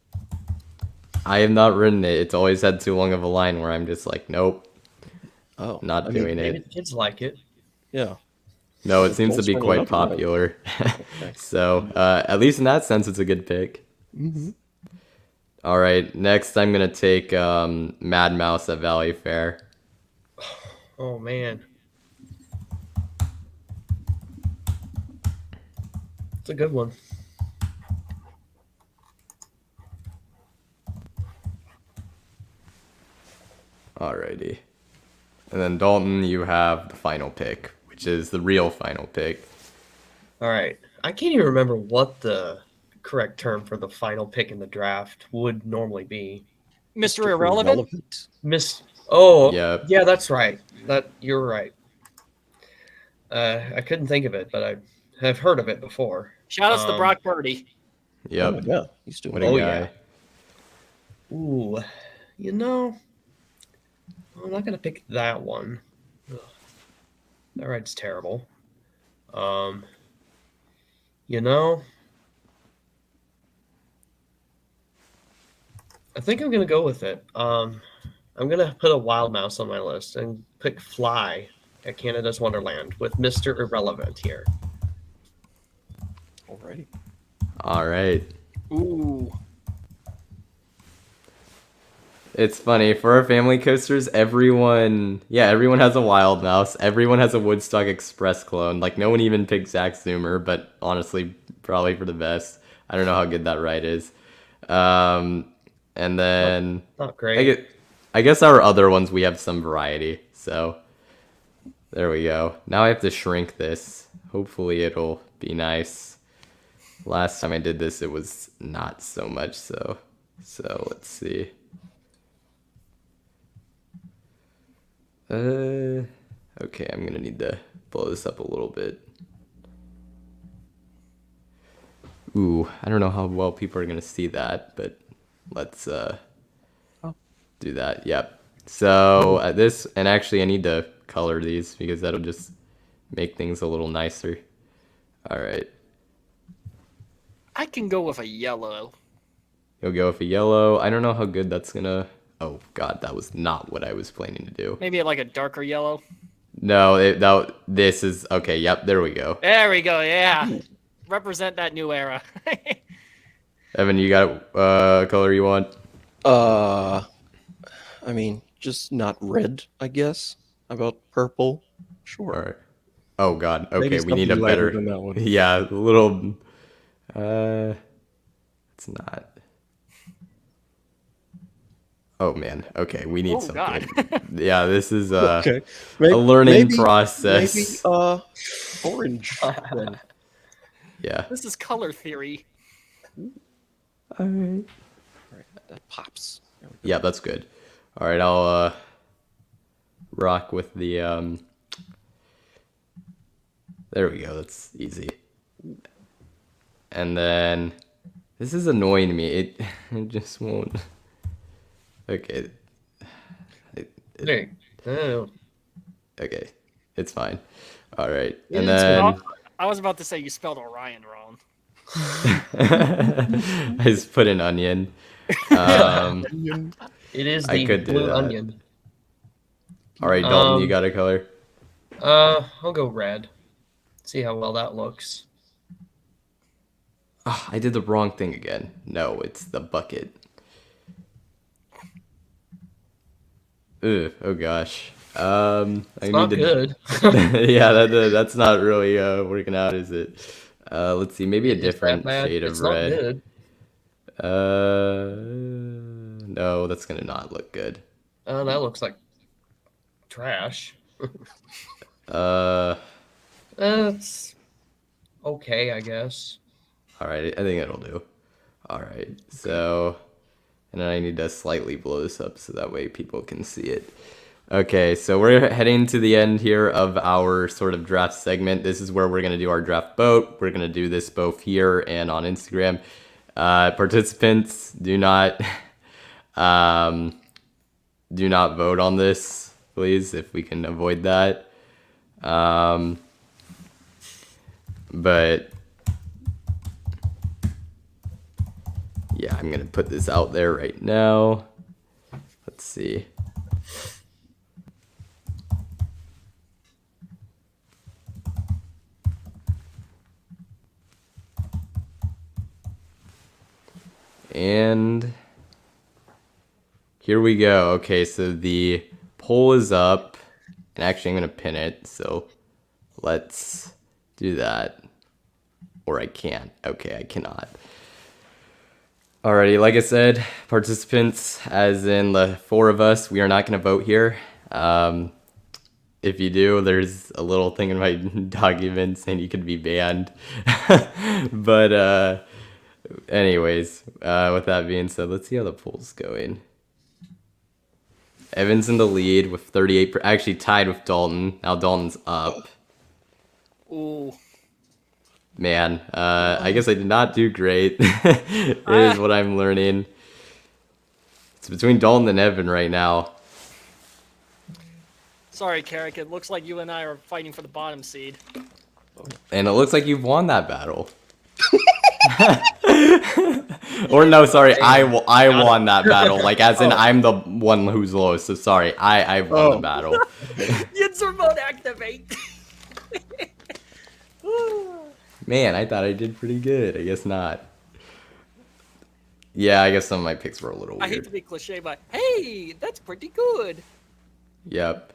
I have not ridden it. It's always had too long of a line where I'm just like, nope, Oh, not I mean, doing Maybe it. the kids like it. yeah. No, it The seems to adults be weren't quite allowed to ride. popular. Okay. So, at least in that sense, it's a good pick. Mm-hmm. All right, next I'm gonna take Mad Mouse at Valley Fair. Oh man, it's a good one. Alrighty. And then Dalton, you have the final pick, which is the real final pick. All right, I can't even remember what the correct term for the final pick in the draft would normally be. Mr. Irrelevant? Miss. Oh, Yep. yeah, that's right. You're right. I couldn't think of it, but I have heard of it before. Shout outs to Brock Purdy. Yep. Oh, yeah, he's doing What a Oh, guy. yeah. Ooh, you know, I'm not gonna pick that one. Ugh. That ride's terrible. You know, I think I'm gonna go with it. I'm gonna put a wild mouse on my list and pick Fly at Canada's Wonderland with Mr. Irrelevant here. Alrighty. All right. Ooh. It's funny for our family coasters. Everyone has a Wild Mouse. Everyone has a Woodstock Express clone. Like no one even picked Zach Zoomer, but honestly, probably for the best. I don't know how good that ride is. And then Not great. I guess our other ones we have some variety. So there we go. Now I have to shrink this. Hopefully it'll be nice. Last time I did this, it was not so much so. So let's see. Okay, I'm gonna need to blow this up a little bit. Ooh, I don't know how well people are gonna see that, but let's do that. Yep. So this, and actually I need to color these because that'll just make things a little nicer. All right. I can go with a yellow. You'll go with a yellow. I don't know how good that's gonna. Oh God, that was not what I was planning to do. Maybe like a darker yellow. No, this is okay. Yep, there we go. There we go. Yeah. Represent that new era. Evan, you got color you want? I mean, just not red, I guess. How about purple? Sure. All right. Oh God. Maybe Okay, we need a something lighter better. than that one. Yeah, a little. It's not. Oh man. Okay, we need Oh, something. God. Yeah, this is Okay. a learning process. Maybe orange. then. Yeah. This is color theory. All right. Right, that pops. There we go. Yeah, that's good. All right, I'll rock with the There we go. That's easy. And then this is annoying me. It just won't. Okay. Hey, oh, Okay. It's fine. All right. Yeah, And it's then I was about to say you spelled Orion wrong. I just put an onion. it is I the could do blue that. onion. All right, Dalton, you Um, got a color? I'll go red. See how well that looks. Oh, I did the wrong thing again. No, it's the bucket. Ugh, oh gosh. I It's not good. Yeah, that's not really working out, is it? Let's see, maybe a It's that different bad. shade of It's red. not good. No, that's gonna not look good. That looks like trash. It's okay, I guess. All right, I think it'll do. All right, so, and then I need to slightly blow this up so that way people can see it. Okay, so we're heading to the end here of our sort of draft segment. This is where we're going to do our draft vote. We're going to do this both here and on Instagram. Participants, do not vote on this, please, if we can avoid that. But yeah, I'm gonna put this out there right now. Let's see. And here we go. Okay, so the poll is up. And actually, I'm going to pin it. So let's do that. Or I can't. Okay, I cannot. Alrighty, like I said, participants, as in the 4 of us, we are not going to vote here. If you do, there's a little thing in my document saying you could be banned. But anyways, with that being said, let's see how the poll's going. Evan's in the lead with 38, actually tied with Dalton. Now Dalton's up. Ooh. Man, I guess I did not do great. It is what I'm learning. It's between Dalton and Evan right now. Sorry, Carrick. It looks like you and I are fighting for the bottom seed. And it looks like you've won that battle. Or no, sorry, I won that battle. Like, as in, I'm the one who's lowest. So sorry, I won the battle. It's remote activate. Man, I thought I did pretty good. I guess not. Yeah, I guess some of my picks were a little weird. I hate to be cliche, but hey, that's pretty good. Yep.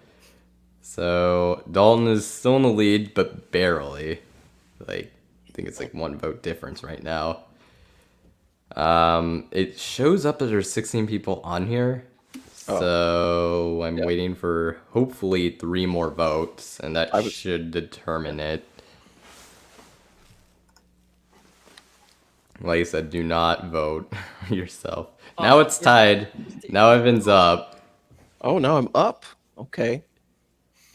So Dalton is still in the lead, but barely. Like, I think it's like 1 vote difference right now. It shows up that there's 16 people on here. So I'm waiting for hopefully 3 more votes, and that should determine it. Like I said, do not vote yourself. Now it's tied. Now Evan's up. Oh, now I'm up. Okay.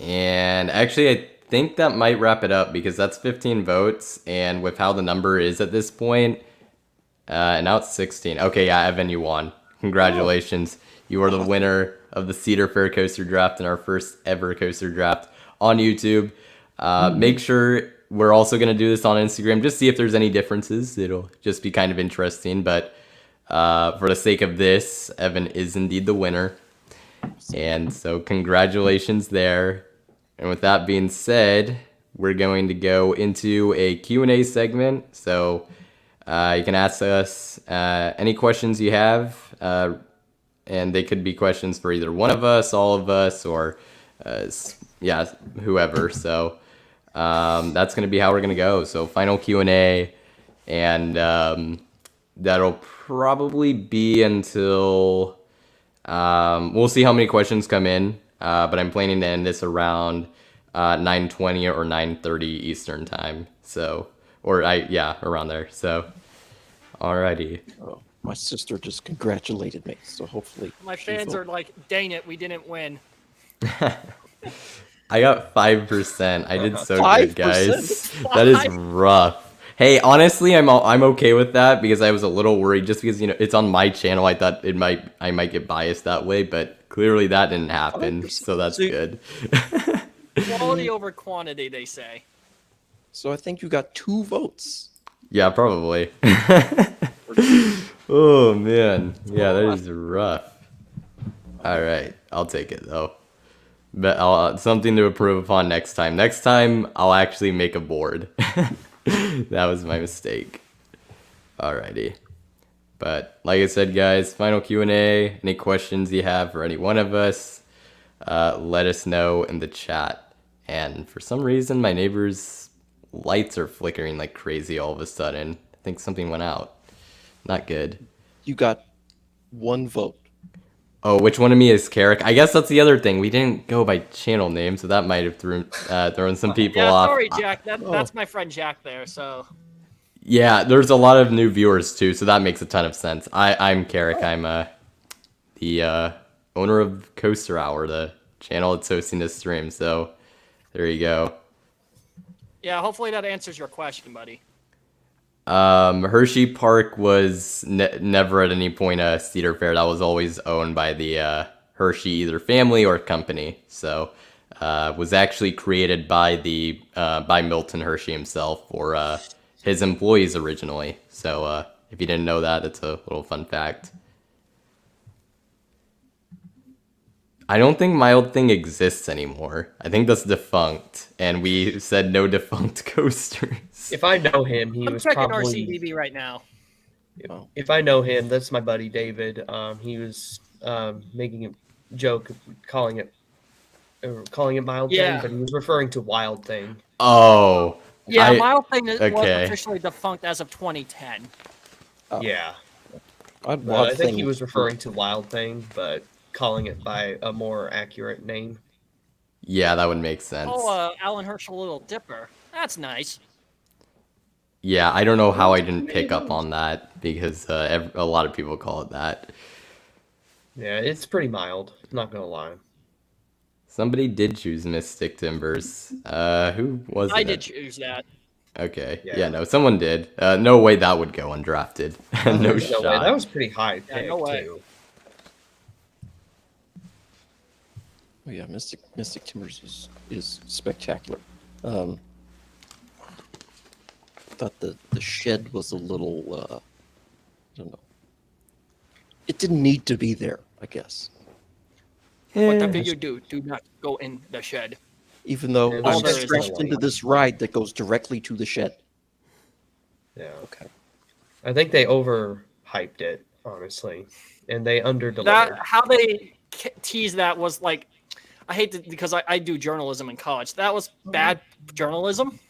And actually, I think that might wrap it up because that's 15 votes. And with how the number is at this point, and now it's 16. Okay, yeah, Evan, you won. Congratulations. You are the winner of the Cedar Fair Coaster Draft and our first ever Coaster Draft on YouTube. Make sure we're also going to do this on Instagram. Just see if there's any differences. It'll just be kind of interesting. But for the sake of this, Evan is indeed the winner. And so congratulations there. And with that being said, we're going to go into a Q&A segment. So you can ask us any questions you have. And they could be questions for either one of us, all of us, or whoever. So that's going to be how we're going to go. So final Q&A, and that'll probably be until we'll see how many questions come in, but I'm planning to end this around 9:20 or 9:30 Eastern time. So, around there. So, alrighty. Oh, my sister just congratulated me, so hopefully My fans are like, dang it, we didn't win. I got 5%. I did so 5%? good, guys. That is rough. Hey, honestly, I'm okay with that because I was a little worried just because it's on my channel. I thought I might get biased that way, but clearly that didn't happen. 100%. So that's good. Quality over quantity, they say. So I think you got 2 votes. Yeah, probably. Oh man, yeah, that is rough. All right, I'll take it though. But I'll something to improve upon next time. Next time, I'll actually make a board. That was my mistake. Alrighty. But like I said, guys, final Q&A. Any questions you have for any one of us, let us know in the chat. And for some reason, my neighbor's lights are flickering like crazy all of a sudden. I think something went out. Not good. You got 1 vote. Oh, which one of me is Carrick? I guess that's the other thing. We didn't go by channel name, so that might have thrown some people Yeah, off. sorry, Jack. That's my friend Jack there. So Yeah, there's a lot of new viewers too, so that makes a ton of sense. I'm Carrick. I'm the owner of Coaster Hour, the channel that's hosting this stream. So there you go. yeah, hopefully that answers your question, buddy. Hershey Park was never at any point a Cedar Fair. That was always owned by the Hershey either family or company. So was actually created by by Milton Hershey himself for his employees originally. So if you didn't know that, it's a little fun fact. I don't think My Old Thing exists anymore. I think that's defunct, and we said no defunct coasters. If I know him, he I'm was checking probably. RCDB right now. If I know him, that's my buddy David. He was making a joke, calling it Mild Yeah. Thing, but he was referring to Wild Thing. Oh. Yeah, Mild Thing was okay. officially defunct as of 2010. Yeah, I think he was referring to Wild Thing, but calling it by a more accurate name. Yeah, that would make sense. Oh, Alan Herschel Little Dipper. That's nice. Yeah, I don't know how I didn't pick up on that because a lot of people call it that. Yeah, it's pretty mild. Not gonna lie. Somebody did choose Mystic Timbers. Who was it? I did choose that. Okay. Yeah. Yeah, no, someone did. No way that would go undrafted. No There's shot. no way. That was pretty high pick, Yeah, no way. too. Oh yeah, Mystic Timbers is spectacular. Thought the shed was a little I don't know. It didn't need to be there, I guess. Whatever you do not go in the shed. Even though Yeah, I'm there is stretched into this ride that goes directly to the shed. Yeah. Okay. I think they overhyped it, honestly, and they underdelivered. That how they teased that was like, I hate to because I do journalism in college. That was bad journalism.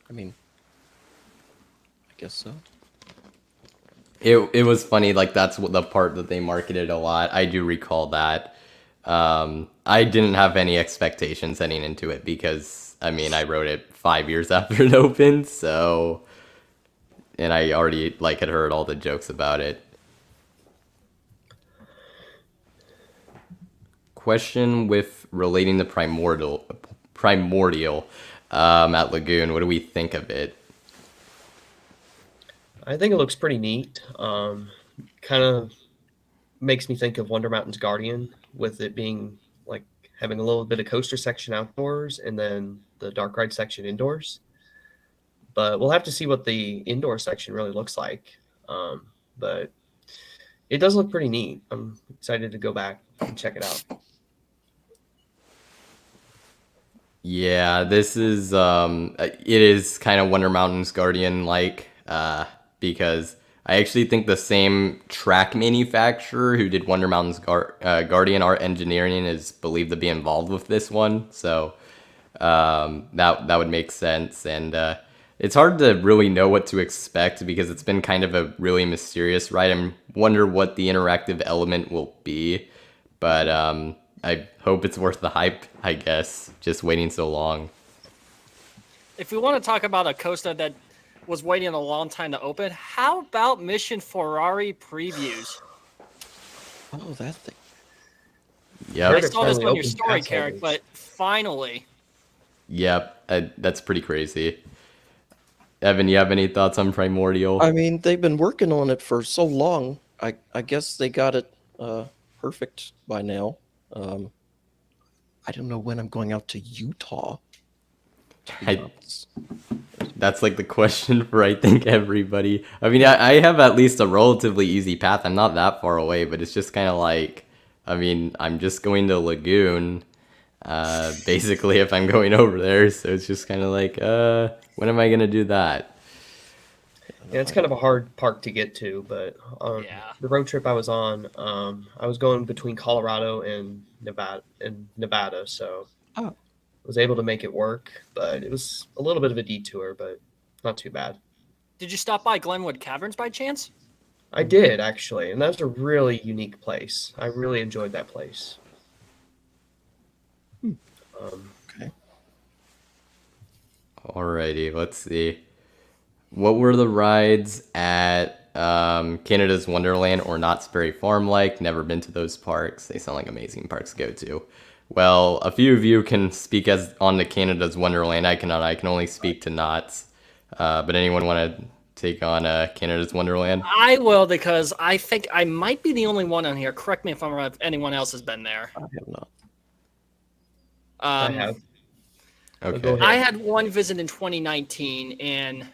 I mean, I guess so. It was funny, like that's what the part that they marketed a lot. I do recall that. I didn't have any expectations heading into it because I mean I wrote it 5 years after it opened, so and I already like had heard all the jokes about it. Question with relating to primordial at Lagoon. What do we think of it? I think it looks pretty neat. Kind of makes me think of Wonder Mountain's Guardian, with it being like having a little bit of coaster section outdoors and then the dark ride section indoors. But we'll have to see what the indoor section really looks like. But it does look pretty neat. I'm excited to go back and check it out. Yeah, this is it is kind of Wonder Mountain's Guardian like because I actually think the same track manufacturer who did Wonder Mountain's Guardian Art Engineering is believed to be involved with this one, so that would make sense. And it's hard to really know what to expect because it's been kind of a really mysterious ride. I wonder what the interactive element will be, but I hope it's worth the hype, I guess, just waiting so long. If we want to talk about a coaster that was waiting a long time to open, how about Mission Ferrari previews? Oh, that thing. Yep. I saw this finally on your opened story, pass Carrick, holders. but finally. Yep, that's pretty crazy. Evan, you have any thoughts on Primordial? I mean, they've been working on it for so long. I guess they got it perfect by now. I don't know when I'm going out to Utah. That's like the question for I think everybody. I mean, I have at least a relatively easy path. I'm not that far away, but it's just kind of like, I mean, I'm just going to Lagoon, basically if I'm going over there. So it's just kind of like, when am I gonna do that? Yeah, it's kind of a hard park to get to, but Yeah. the road trip I was on, I was going between Colorado and Nevada, so Oh. I was able to make it work, but it was a little bit of a detour, but not too bad. Did you stop by Glenwood Caverns by chance? I did actually, and that's a really unique place. I really enjoyed that place. Okay. Alrighty, let's see. What were the rides at Canada's Wonderland or Knott's Berry Farm like? Never been to those parks. They sound like amazing parks to go to. Well, a few of you can speak as on to Canada's Wonderland. I cannot. I can only speak to Knott's. But anyone want to take on Canada's Wonderland? I will, because I think I might be the only one on here. Correct me if I'm wrong, if anyone else has been there. I have not. I have. Okay. Go ahead. I had one visit in 2019, and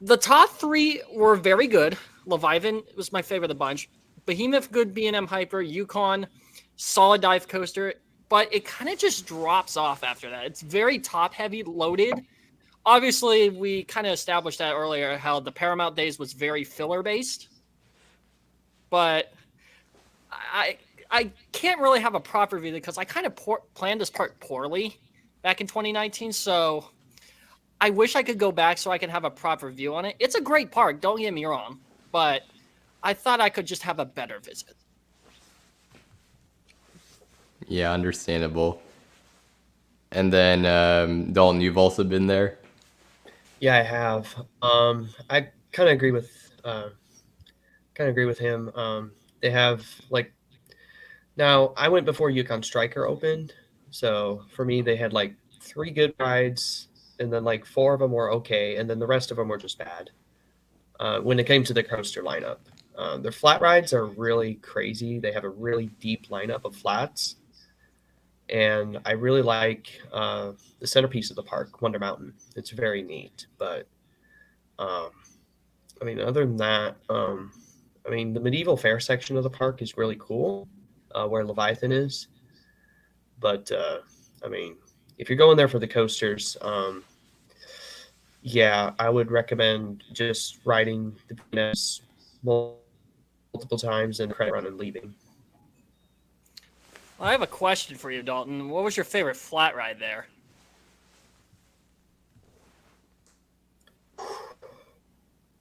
the top three were very good. Leviathan was my favorite of the bunch. Behemoth, good B&M Hyper, Yukon, solid dive coaster, but it kind of just drops off after that. It's very top-heavy, loaded. Obviously, we kind of established that earlier, how the Paramount Days was very filler-based. But I can't really have a proper review because I kind of planned this part poorly back in 2019, so I wish I could go back so I can have a proper view on it. It's a great park, don't get me wrong, but I thought I could just have a better visit. Yeah, understandable. And then Dalton, you've also been there. Yeah, I have. I kind of agree with him. They have like now I went before Yukon Striker opened, so for me they had like 3 good rides, and then like 4 of them were okay, and then the rest of them were just bad. When it came to the coaster lineup, their flat rides are really crazy. They have a really deep lineup of flats, and I really like the centerpiece of the park, Wonder Mountain. It's very neat, but I mean, other than that, I mean, the medieval fair section of the park is really cool, where Leviathan is. But I mean, if you're going there for the coasters, yeah, I would recommend just riding the PNS multiple times and credit run and leaving. I have a question for you, Dalton. What was your favorite flat ride there?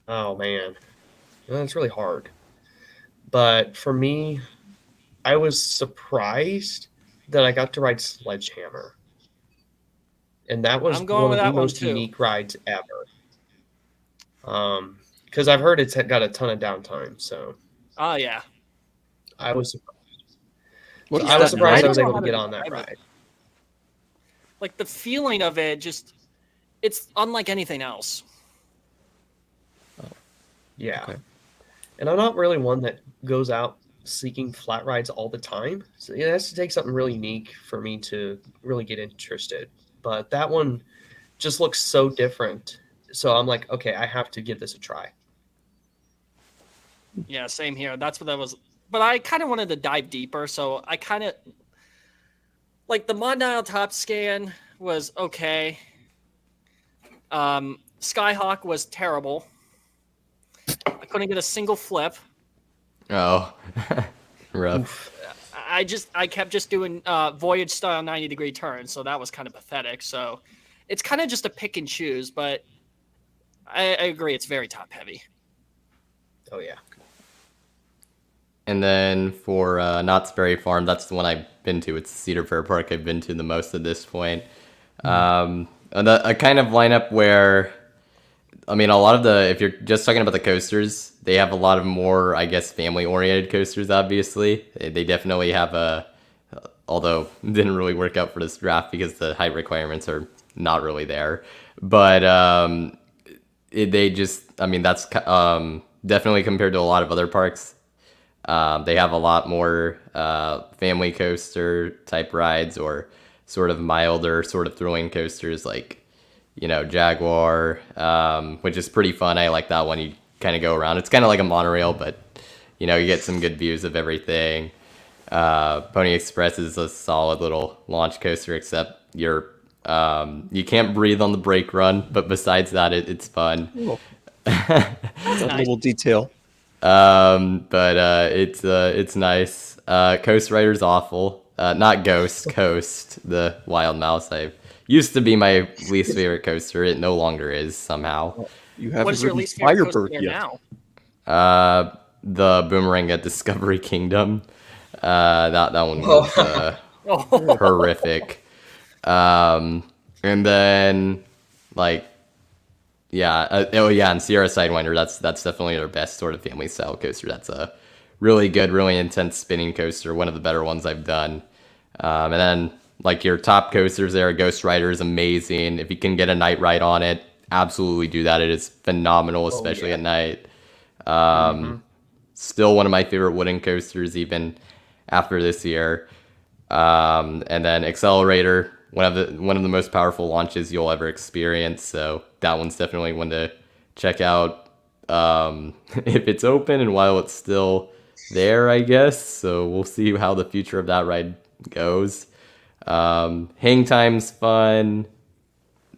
Oh man, that's really hard. But for me, I was surprised that I got to ride Sledgehammer, and that was I'm going one with of the that one most too. unique rides ever. Because I've heard it's got a ton of downtime, so Oh, yeah. I was surprised. What So is I was that surprised I don't was know able how to to get on that describe it. ride. Like, the feeling of it, just, it's unlike anything else. Yeah. Okay. And I'm not really one that goes out seeking flat rides all the time. So it has to take something really unique for me to really get interested. But that one just looks so different. So I'm like, okay, I have to give this a try. Yeah, same here. That's what I was. But I kind of wanted to dive deeper, so I kind of like the Mondial Top Scan was okay. Skyhawk was terrible. I couldn't get a single flip. Oh, rough. I kept just doing voyage style 90-degree turns, so that was kind of pathetic. So it's kind of just a pick and choose, but I agree, it's very top heavy. Oh yeah. And then for Knott's Berry Farm, that's the one I've been to. It's the Cedar Fair Park I've been to the most at this point. And a kind of lineup where, I mean, a lot of the, if you're just talking about the coasters, they have a lot of more, I guess, family-oriented coasters, obviously. They definitely have although it didn't really work out for this draft because the height requirements are not really there. But they just, I mean, that's definitely compared to a lot of other parks. They have a lot more family coaster type rides or sort of milder, sort of thrilling coasters like, you know, Jaguar, which is pretty fun. I like that one. You kind of go around. It's kind of like a monorail, but, you know, you get some good views of everything. Pony Express is a solid little launch coaster, except you can't breathe on the brake run, but besides that, it's fun. Oh. That little detail. But it's nice. Coast Rider's awful. Not Ghost, Coast, the Wild Mouse. I used to be my least favorite coaster. It no longer is somehow. You haven't What is your ridden least favorite coaster Firebird there yet. now? The boomerang at Discovery Kingdom. That one was Oh, horrific. And then like oh yeah, and Sierra Sidewinder. That's definitely their best sort of family style coaster. That's a really good, really intense spinning coaster. One of the better ones I've done. And then like your top coasters there, Ghost Rider is amazing. If you can get a night ride on it, absolutely do that. It is phenomenal, especially at night. Still one of my favorite wooden coasters, even after this year. And then Accelerator, one of the most powerful launches you'll ever experience. So that one's definitely one to check out if it's open and while it's still there, I guess. So we'll see how the future of that ride goes. Hang time's fun.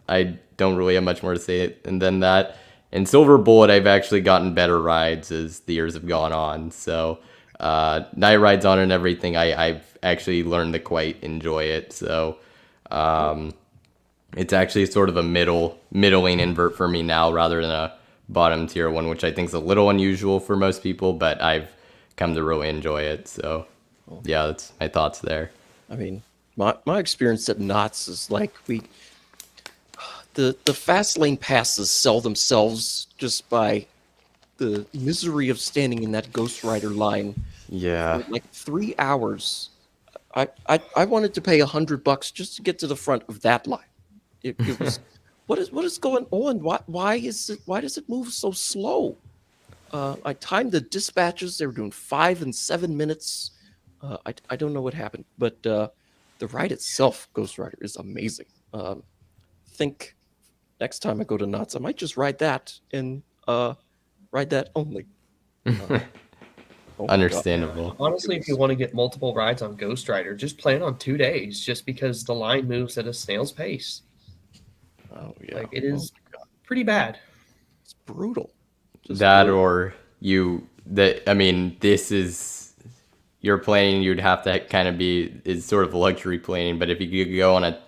I don't really have much more to say than that. And Silver Bullet, I've actually gotten better rides as the years have gone on. So night rides on it and everything, I've actually learned to quite enjoy it. So it's actually sort of a middling invert for me now rather than a bottom tier one, which I think is a little unusual for most people, but I've come to really enjoy it. So yeah, that's my thoughts there. I mean, my experience at Knott's is like the fast lane passes sell themselves just by the misery of standing in that Ghost Rider line. Yeah. For like 3 hours. I wanted to pay $100 just to get to the front of that line. It was what is going on? Why does it move so slow? I timed the dispatches. They were doing 5 and 7 minutes. I don't know what happened, but the ride itself, Ghost Rider, is amazing. Think next time I go to Knott's, I might just ride that and ride that only. Understandable. Honestly, if you want to get multiple rides on Ghost Rider, just plan on 2 days just because the line moves at a snail's pace. Oh yeah, Like it is pretty bad. it's brutal. Just That brutal. I mean, this is your plane. You'd have to kind of is sort of luxury planning, but if you could go on a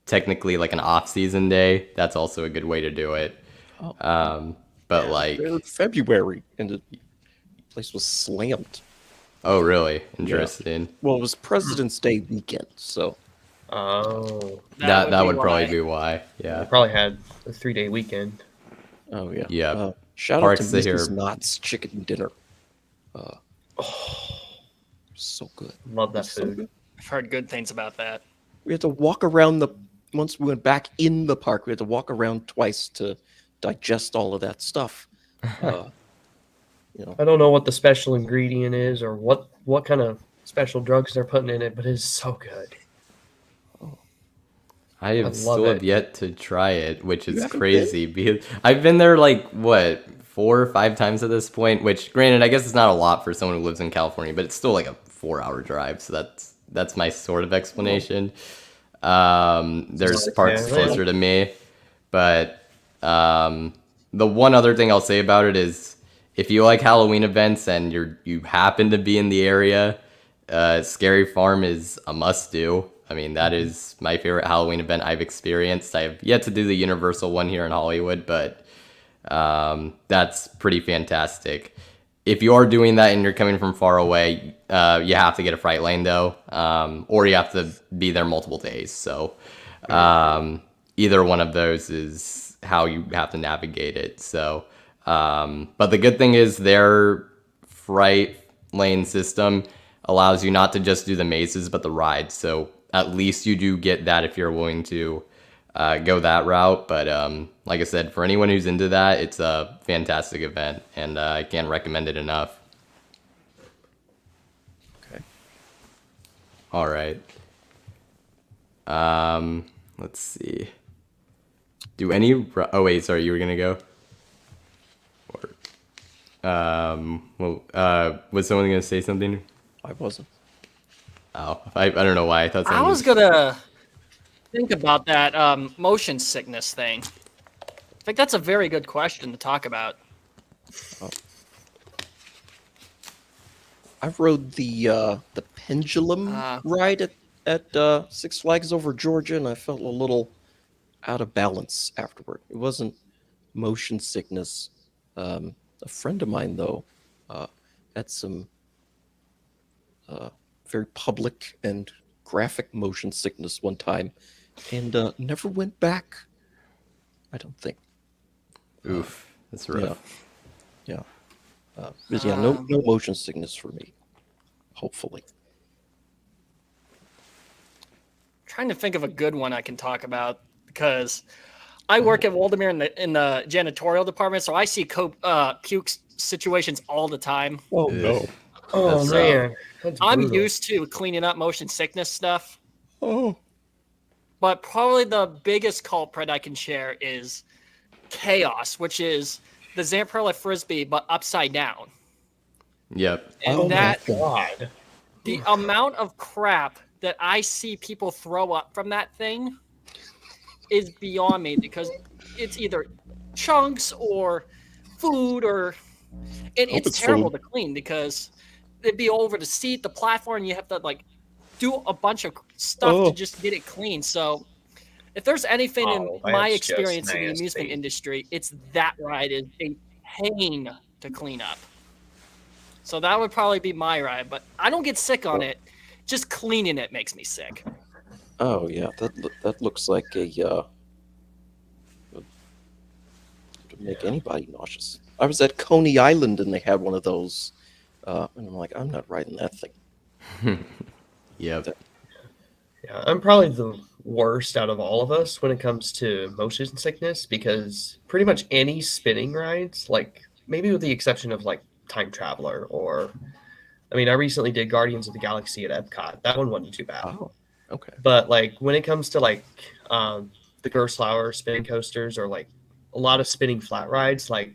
technically like an off-season day, that's also a good way to do it. But like, There in February, and the place was slammed. oh really? Interesting. Well, it was President's Day weekend, so Oh, That be would probably why. be why. Yeah. I probably had a 3-day weekend. oh yeah. Yeah. Shout Parks out to to hear- Mrs. Knott's chicken dinner. So good. Love that So food. good. I've heard good things about that. We had to walk around once we went back in the park, we had to walk around twice to digest all of that stuff. I don't know what the special ingredient is or what kind of special drugs they're putting in it, but it's so good. I love still it. have yet to try it, which is haven't crazy because I've been there like what 4 or 5 times at this point. Which, granted, I guess it's not a lot for someone who lives in California, but it's still like a 4-hour drive. So that's my sort of explanation. There's Like, parks yeah, closer to me, but the one other thing I'll say about it is if you like Halloween events and you happen to be in the area, Scary Farm is a must do. I mean, that is my favorite Halloween event I've experienced. I have yet to do the Universal one here in Hollywood, but that's pretty fantastic. If you are doing that and you're coming from far away, you have to get a Fright Lane though, or you have to be there multiple days. So either one of those is how you have to navigate it. So, but the good thing is their Fright Lane system allows you not to just do the mazes, but the rides. So at least you do get that if you're willing to go that route. But like I said, for anyone who's into that, it's a fantastic event, and I can't recommend it enough. Okay. All right. Let's see. Oh wait, sorry, you were gonna go? Was someone gonna say something? I wasn't. Oh, I don't know why I thought I someone was gonna think about that motion sickness thing. I think that's a very good question to talk about. I rode the pendulum ride at Six Flags Over Georgia, and I felt a little out of balance afterward. It wasn't motion sickness. A friend of mine, though, had some very public and graphic motion sickness one time, and never went back. I don't think. Oof, that's Yeah, rough. yeah. But yeah, no motion sickness for me. Hopefully. Trying to think of a good one I can talk about because I work at Waldemar in the janitorial department, so I see puke situations all the time. Oh Ugh. no. Oh That's man, that's I'm brutal. used to cleaning up motion sickness stuff, Oh. but probably the biggest culprit I can share is chaos, which is the Zamperla Frisbee, but upside down. Yep. And Oh that my god. the amount of crap that I see people throw up from that thing is beyond me because it's either chunks or food or it's it's terrible food. to clean because it'd be over the seat, the platform, and you have to like do a bunch of stuff to just get it clean. So if there's anything in my that's just experience in the amusement nasty. industry, it's that ride is a pain to clean up. So that would probably be my ride, but I don't get sick on it. Just cleaning it makes me sick. Oh yeah, that looks like a would make anybody nauseous. I was at Coney Island and they had one of those, and I'm like, I'm not riding that thing. Yep. Yeah, I'm probably the worst out of all of us when it comes to motion sickness because pretty much any spinning rides, like maybe with the exception of like Time Traveler or, I mean, I recently did Guardians of the Galaxy at Epcot. That one wasn't too bad. Oh, okay. But like when it comes to like the Gerstlauer spinning coasters or like a lot of spinning flat rides, like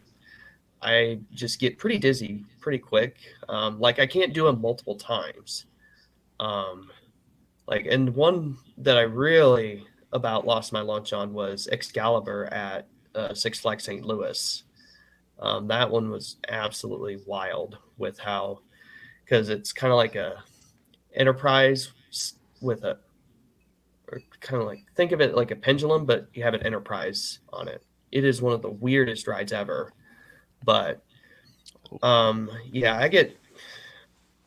I just get pretty dizzy pretty quick. Like I can't do them multiple times. Like, and one that I really about lost my lunch on was Excalibur at Six Flags St. Louis. That one was absolutely wild with how, because it's kind of like a Enterprise with a, or kind of like think of it like a pendulum, but you have an Enterprise on it. It is one of the weirdest rides ever. But yeah, I get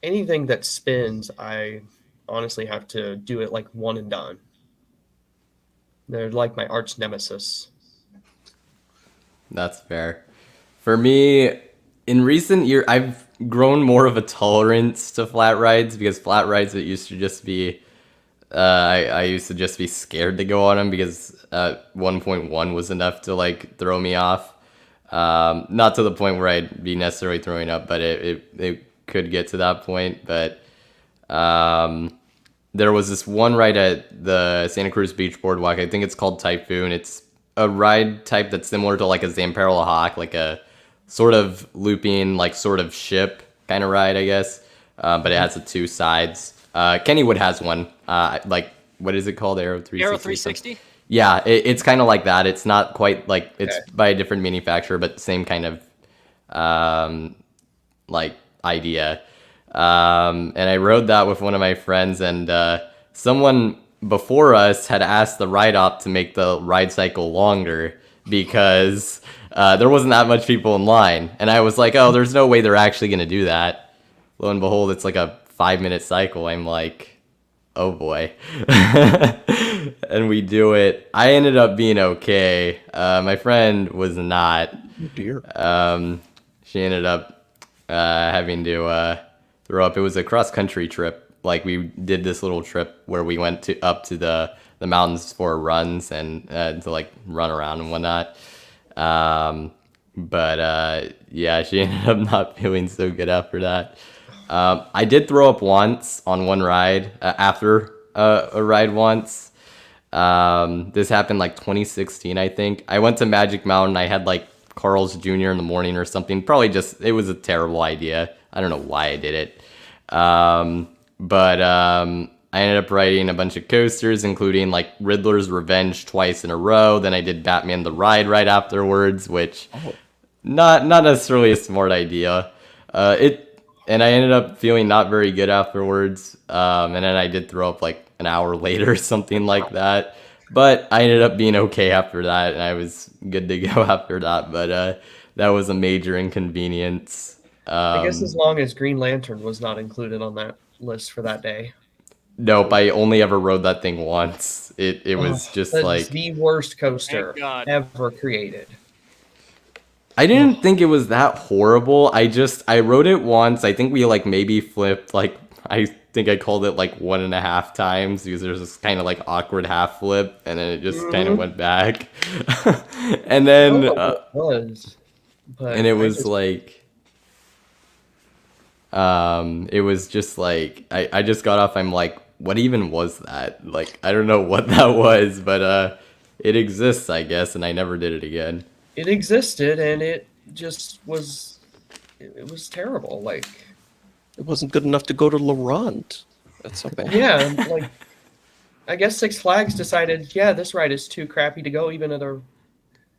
anything that spins. I honestly have to do it like one and done. They're like my arch nemesis. That's fair. For me, in recent years, I've grown more of a tolerance to flat rides because flat rides, it used to just be, I used to just be scared to go on them because 1.1 was enough to like throw me off. Not to the point where I'd be necessarily throwing up, but it could get to that point. But there was this one ride at the Santa Cruz Beach Boardwalk. I think it's called Typhoon. It's a ride type that's similar to like a Zamperla Hawk, like a sort of looping, like sort of ship kind of ride, I guess. But it has the two sides. Kennywood has one. Like, what is it called? Aero 360? Aero 360? Yeah, it's kind of like that. It's not quite like, it's by a different manufacturer, but same kind of like idea. And I rode that with one of my friends, and someone before us had asked the ride op to make the ride cycle longer because there wasn't that much people in line. And I was like, oh, there's no way they're actually going to do that. Lo and behold, it's like a 5-minute cycle. I'm like, oh boy. And we do it. I ended up being okay. My friend was not. Oh dear. She ended up having to throw up. It was a cross-country trip. Like, we did this little trip where we went up to the mountains for runs and to like run around and whatnot. But yeah, she ended up not feeling so good after that. I did throw up once on one ride after a ride once. This happened like 2016, I think. I went to Magic Mountain. I had like Carl's Jr. in the morning or something. Probably just, it was a terrible idea. I don't know why I did it. But I ended up riding a bunch of coasters, including like Riddler's Revenge twice in a row. Then I did Batman the Ride right afterwards, which not necessarily a smart idea. And I ended up feeling not very good afterwards. And then I did throw up like an hour later or something like that. But I ended up being okay after that, and I was good to go after that. But that was a major inconvenience. I guess as long as Green Lantern was not included on that list for that day. Nope, I only ever rode that thing once. It was just That is like the worst Thank coaster God. ever created. I didn't think it was that horrible. I rode it once. I think we like maybe flipped like I think I called it like 1.5 times because there's this kind of like awkward half flip and then it just kind of went back. And I don't then know what it was, but and it I was just- like it was just like I just got off. I'm like, what even was that? Like I don't know what that was, but it exists, I guess, and I never did it again. it existed and it just was. It was terrible. Like, It wasn't good enough to go to Laurent. That's so bad. yeah, and, like I guess Six Flags decided, yeah, this ride is too crappy to go even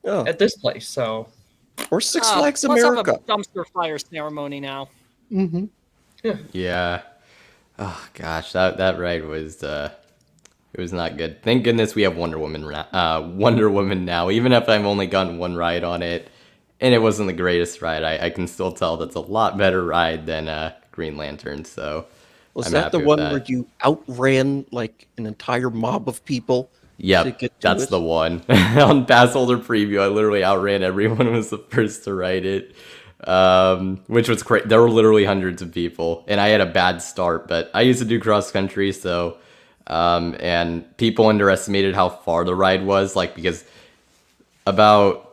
Oh, at this place. So or Six Flags Let's have America. a dumpster fire ceremony now. Mm-hmm. Yeah. Oh gosh, that ride was it was not good. Thank goodness we have Wonder Woman now. Even if I've only gotten one ride on it, and it wasn't the greatest ride, I can still tell that's a lot better ride than Green Lantern. So Was I'm that the happy with one that. where you outran like an entire mob of people? to Yep, get to that's it? the one. On Pass Holder Preview, I literally outran everyone who was the first to ride it, which was great. There were literally hundreds of people, and I had a bad start, but I used to do cross country, so and people underestimated how far the ride was, like because about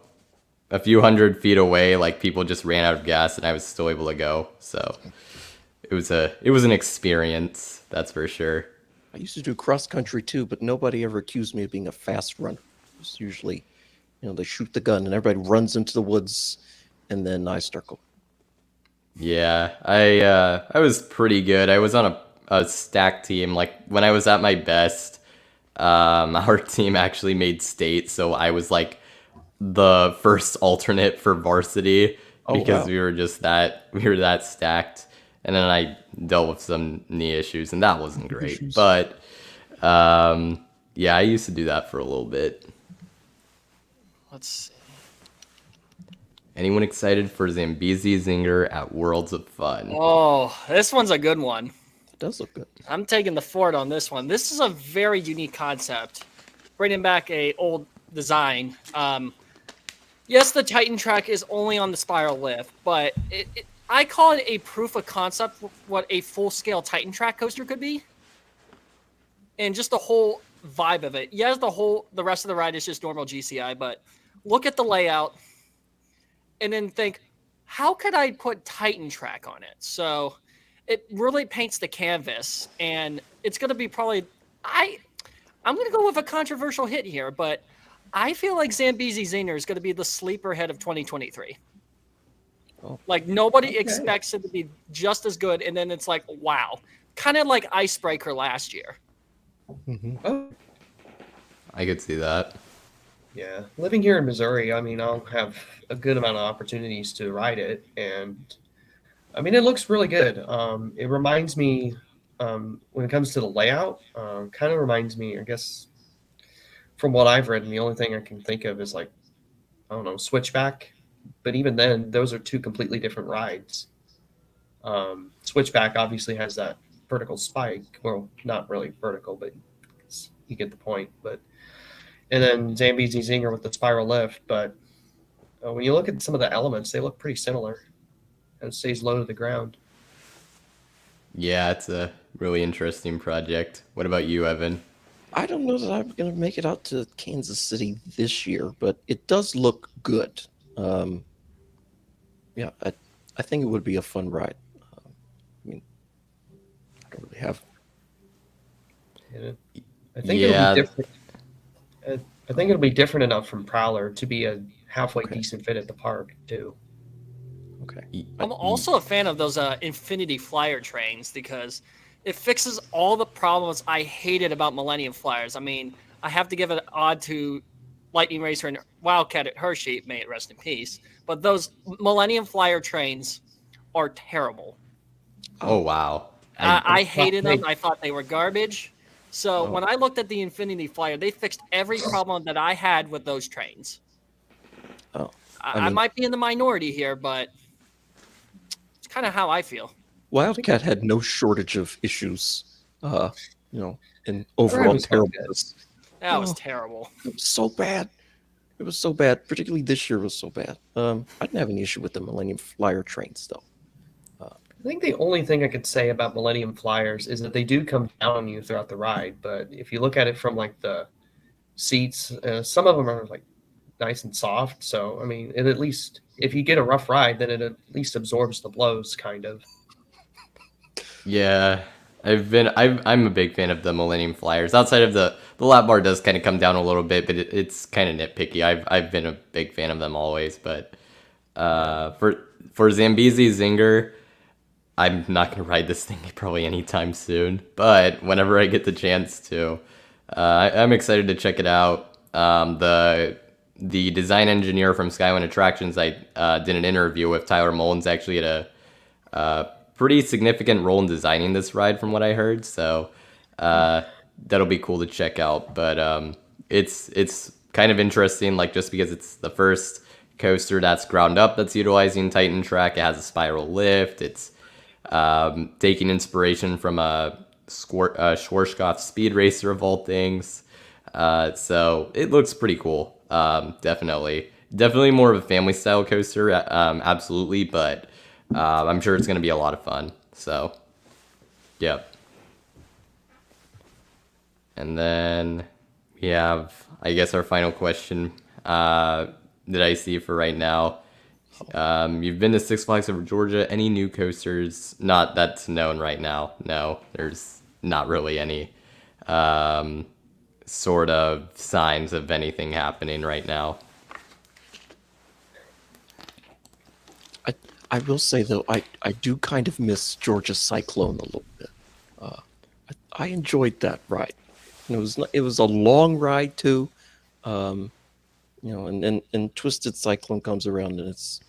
a few 100 feet away, like people just ran out of gas, and I was still able to go. So it was an experience, that's for sure. I used to do cross country too, but nobody ever accused me of being a fast runner. It's usually, they shoot the gun and everybody runs into the woods, and then I start going. Yeah, I was pretty good. I was on a stack team. Like when I was at my best, our team actually made state, so I was like the first alternate for varsity Oh, because wow. we were that stacked. And then I dealt with some knee issues, and that wasn't great. Issues. But yeah, I used to do that for a little bit. Let's see. Anyone excited for Zambezi Zinger at Worlds of Fun? Oh, this one's a good one. It does look good. I'm taking the fort on this one. This is a very unique concept, bringing back a old design. Yes, the Titan track is only on the spiral lift, but I call it a proof of concept of what a full-scale Titan track coaster could be, and just the whole vibe of it. Yes, the rest of the ride is just normal GCI, but look at the layout, and then think, how could I put Titan track on it? So it really paints the canvas, and it's going to be probably I'm going to go with a controversial hit here, but I feel like Zambezi Zinger is going to be the sleeper hit of 2023. Oh. Like nobody expects it to be just as good, and then it's like, wow, kind of like Icebreaker last year. oh, I could see that. yeah, living here in Missouri, I mean, I'll have a good amount of opportunities to ride it, and I mean, it looks really good. It reminds me, when it comes to the layout, kind of reminds me, I guess, from what I've read, and the only thing I can think of is like, I don't know, Switchback. But even then, those are two completely different rides. Switchback obviously has that vertical spike. Well, not really vertical, but you get the point. But and then Zambezi Zinger with the spiral lift. But when you look at some of the elements, they look pretty similar. And it stays low to the ground. Yeah, it's a really interesting project. What about you, Evan? I don't know that I'm going to make it out to Kansas City this year, but it does look good. Yeah, I think it would be a fun ride. I mean, I don't really have. And I think Yeah. it'll be different. I think it'll be different enough from Prowler to be a halfway decent fit at the park too. Okay. I'm also a fan of those Infinity Flyer trains because it fixes all the problems I hated about Millennium Flyers. I mean, I have to give an odd to Lightning Racer and Wildcat at Hershey, may it rest in peace. But those Millennium Flyer trains are terrible. Oh wow. I hated them. I thought they were garbage. So Oh. when I looked at the Infinity Flyer, they fixed every problem that I had with those trains. Oh, I might be in the minority here, but it's kind of how I feel. Wildcat had no shortage of issues, and Ride overall was not good. terribleness. That was Oh. terrible. It was so bad. It was so bad. Particularly this year was so bad. I didn't have any issue with the Millennium Flyer trains, though. I think the only thing I could say about Millennium Flyers is that they do come down on you throughout the ride. But if you look at it from like the seats, some of them are like nice and soft. So I mean, it at least if you get a rough ride, then it at least absorbs the blows, kind of. Yeah, I'm a big fan of the Millennium Flyers. Outside of the lap bar does kind of come down a little bit, but it's kind of nitpicky. I've been a big fan of them always, but for Zambezi Zinger, I'm not gonna ride this thing probably anytime soon. But whenever I get the chance to, I'm excited to check it out. The design engineer from Skyline Attractions, I did an interview with Tyler Mullins. Actually, had a pretty significant role in designing this ride, from what I heard. So that'll be cool to check out. But it's kind of interesting, like just because it's the first coaster that's ground up that's utilizing Titan track. It has a spiral lift. It's taking inspiration from a Schwarzkopf Speed Racer of all things. So it looks pretty cool. Definitely more of a family style coaster. Absolutely, but I'm sure it's going to be a lot of fun. So, yeah. And then we have, I guess, our final question that I see for right now. You've been to Six Flags Over Georgia. Any new coasters? Not that's known right now. No, there's not really any sort of signs of anything happening right now. I will say though, I do kind of miss Georgia Cyclone a little bit. I enjoyed that ride. And it was a long ride too. And Twisted Cyclone comes around and it's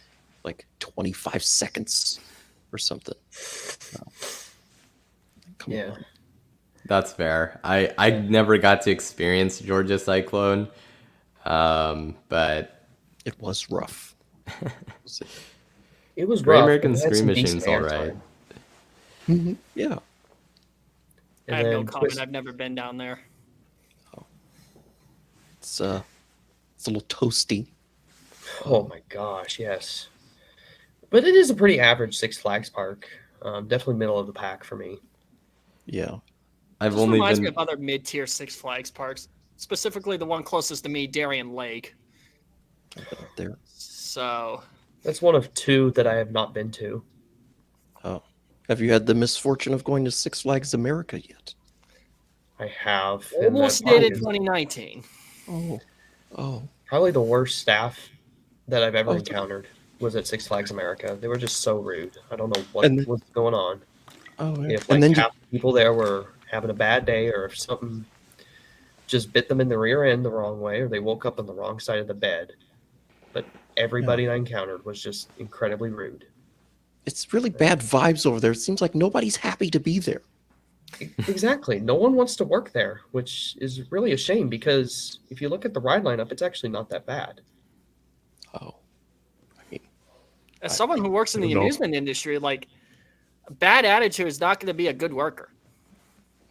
like 25 seconds or something. Come on. That's fair. I never got to experience Georgia Cyclone, but it was rough. It was Great rough. American but it had Scream some Machine's decent all airtime. right. Mm-hmm. Yeah. And I have no then comment. I've never been down there. It's a little toasty. Oh my gosh, yes. But it is a pretty average Six Flags park. Definitely middle of the pack for me. Yeah. I've This only reminds me been. of other mid-tier Six Flags parks, specifically the one closest to me, Darien Lake. There. So That's one of two that I have not been to. Oh. Have you had the misfortune of going to Six Flags America yet? I have. and almost that park did in is 2019. Oh. Probably the worst staff that I've ever Oh. encountered was at Six Flags America. They were just so rude. I don't know And then- what's going on. Oh, yeah. If like And then half the people there were having a bad day, or if something just bit them in the rear end the wrong way, or they woke up on the wrong side of the bed. But everybody I encountered was just incredibly rude. it's really bad vibes over there. It seems like nobody's happy to be there. Exactly. No one wants to work there, which is really a shame because if you look at the ride lineup, it's actually not that bad. Oh. I mean, As someone who works in the don't know. amusement industry, like a bad attitude is not going to be a good worker.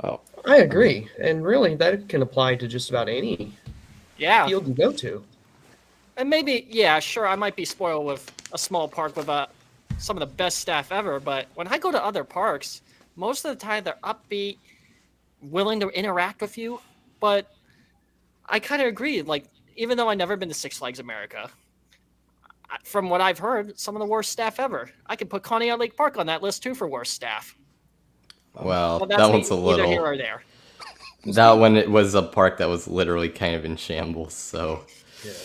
oh. I agree. And really, that can apply to just about any Yeah, field you go to. and maybe sure, I might be spoiled with a small park with some of the best staff ever. But when I go to other parks, most of the time they're upbeat, willing to interact with you. But I kind of agree. Like, even though I've never been to Six Flags America, from what I've heard, some of the worst staff ever. I could put Conneaut Lake Park on that list too for worst staff. Well, But that one's a neither here little. or there. That one, it was a park that was literally kind of in shambles. So,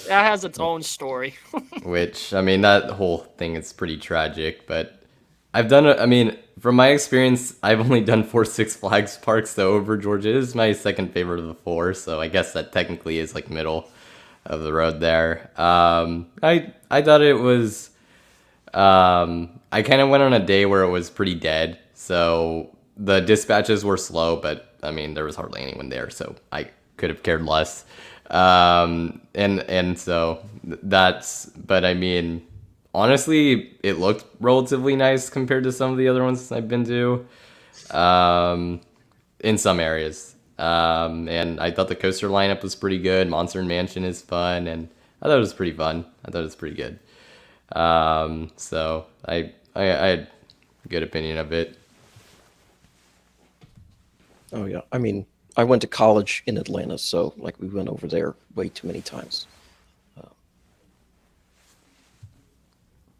That has its own story. which I mean, that whole thing is pretty tragic. But I've done. I mean, from my experience, I've only done 4 Six Flags parks. So over Georgia it is my second favorite of the 4. So I guess that technically is like middle of the road there. I thought it was. I kind of went on a day where it was pretty dead. So the dispatches were slow, but I mean there was hardly anyone there, so I could have cared less. And so that's, but I mean, honestly, it looked relatively nice compared to some of the other ones I've been to, in some areas. And I thought the coaster lineup was pretty good. Monster Mansion is fun, and I thought it was pretty fun. I thought it was pretty good. So I had a good opinion of it. Oh yeah, I mean, I went to college in Atlanta, so like we went over there way too many times.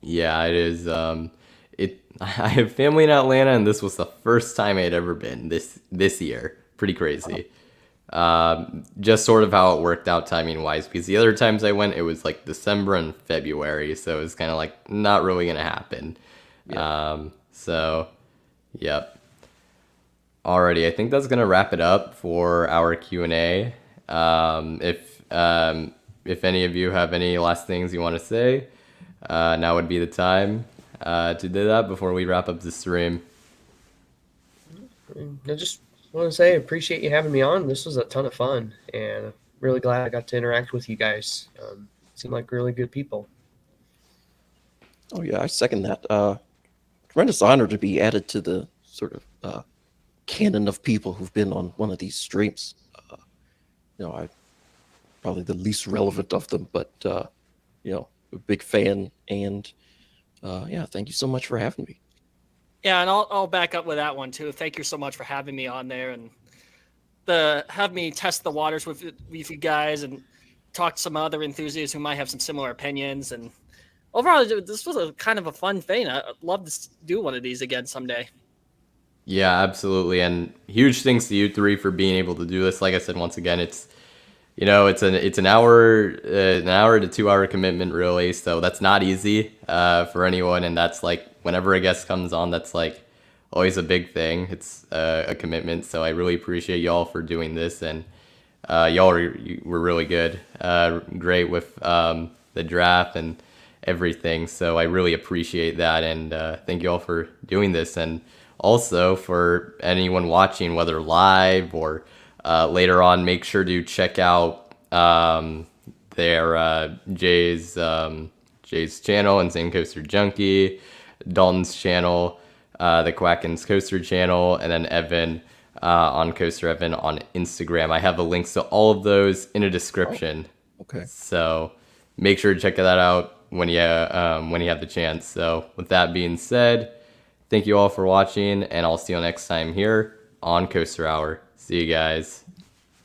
Yeah, it is. I have family in Atlanta, and this was the first time I had ever been this year. Pretty crazy. Just sort of how it worked out timing wise, because the other times I went, it was like December and February, so it was kind of like not really gonna happen. So, yep. Alrighty, I think that's gonna wrap it up for our Q&A. If any of you have any last things you want to say, now would be the time to do that before we wrap up the stream. I just want to say I appreciate you having me on. This was a ton of fun, and I'm really glad I got to interact with you guys. Seem like really good people. Oh yeah, I second that. Tremendous honor to be added to the sort of canon of people who've been on one of these streams. I'm probably the least relevant of them, but a big fan, and yeah, thank you so much for having me. Yeah, and I'll back up with that one too. Thank you so much for having me on there and have me test the waters with you guys and talk to some other enthusiasts who might have some similar opinions. And overall, this was a kind of a fun thing. I'd love to do one of these again someday. Yeah, absolutely, and huge thanks to you three for being able to do this. Like I said, once again, it's an hour to 2 hour commitment really, so that's not easy for anyone, and that's like whenever a guest comes on, that's like always a big thing. It's a commitment, so I really appreciate y'all for doing this, and y'all were really good, great with the draft and everything, so I really appreciate that, and thank y'all for doing this. And also for anyone watching, whether live or later on, make sure to check out their Jay's channel, InsaneCoasterJunkie, Dalton's channel, the Quacken's Coaster channel, and then Evan on Coaster Evan on Instagram. I have the links to all of those in a description. Oh, okay. So make sure to check that out when you have the chance. So with that being said, thank you all for watching, and I'll see you next time here on Coaster Hour. See you guys.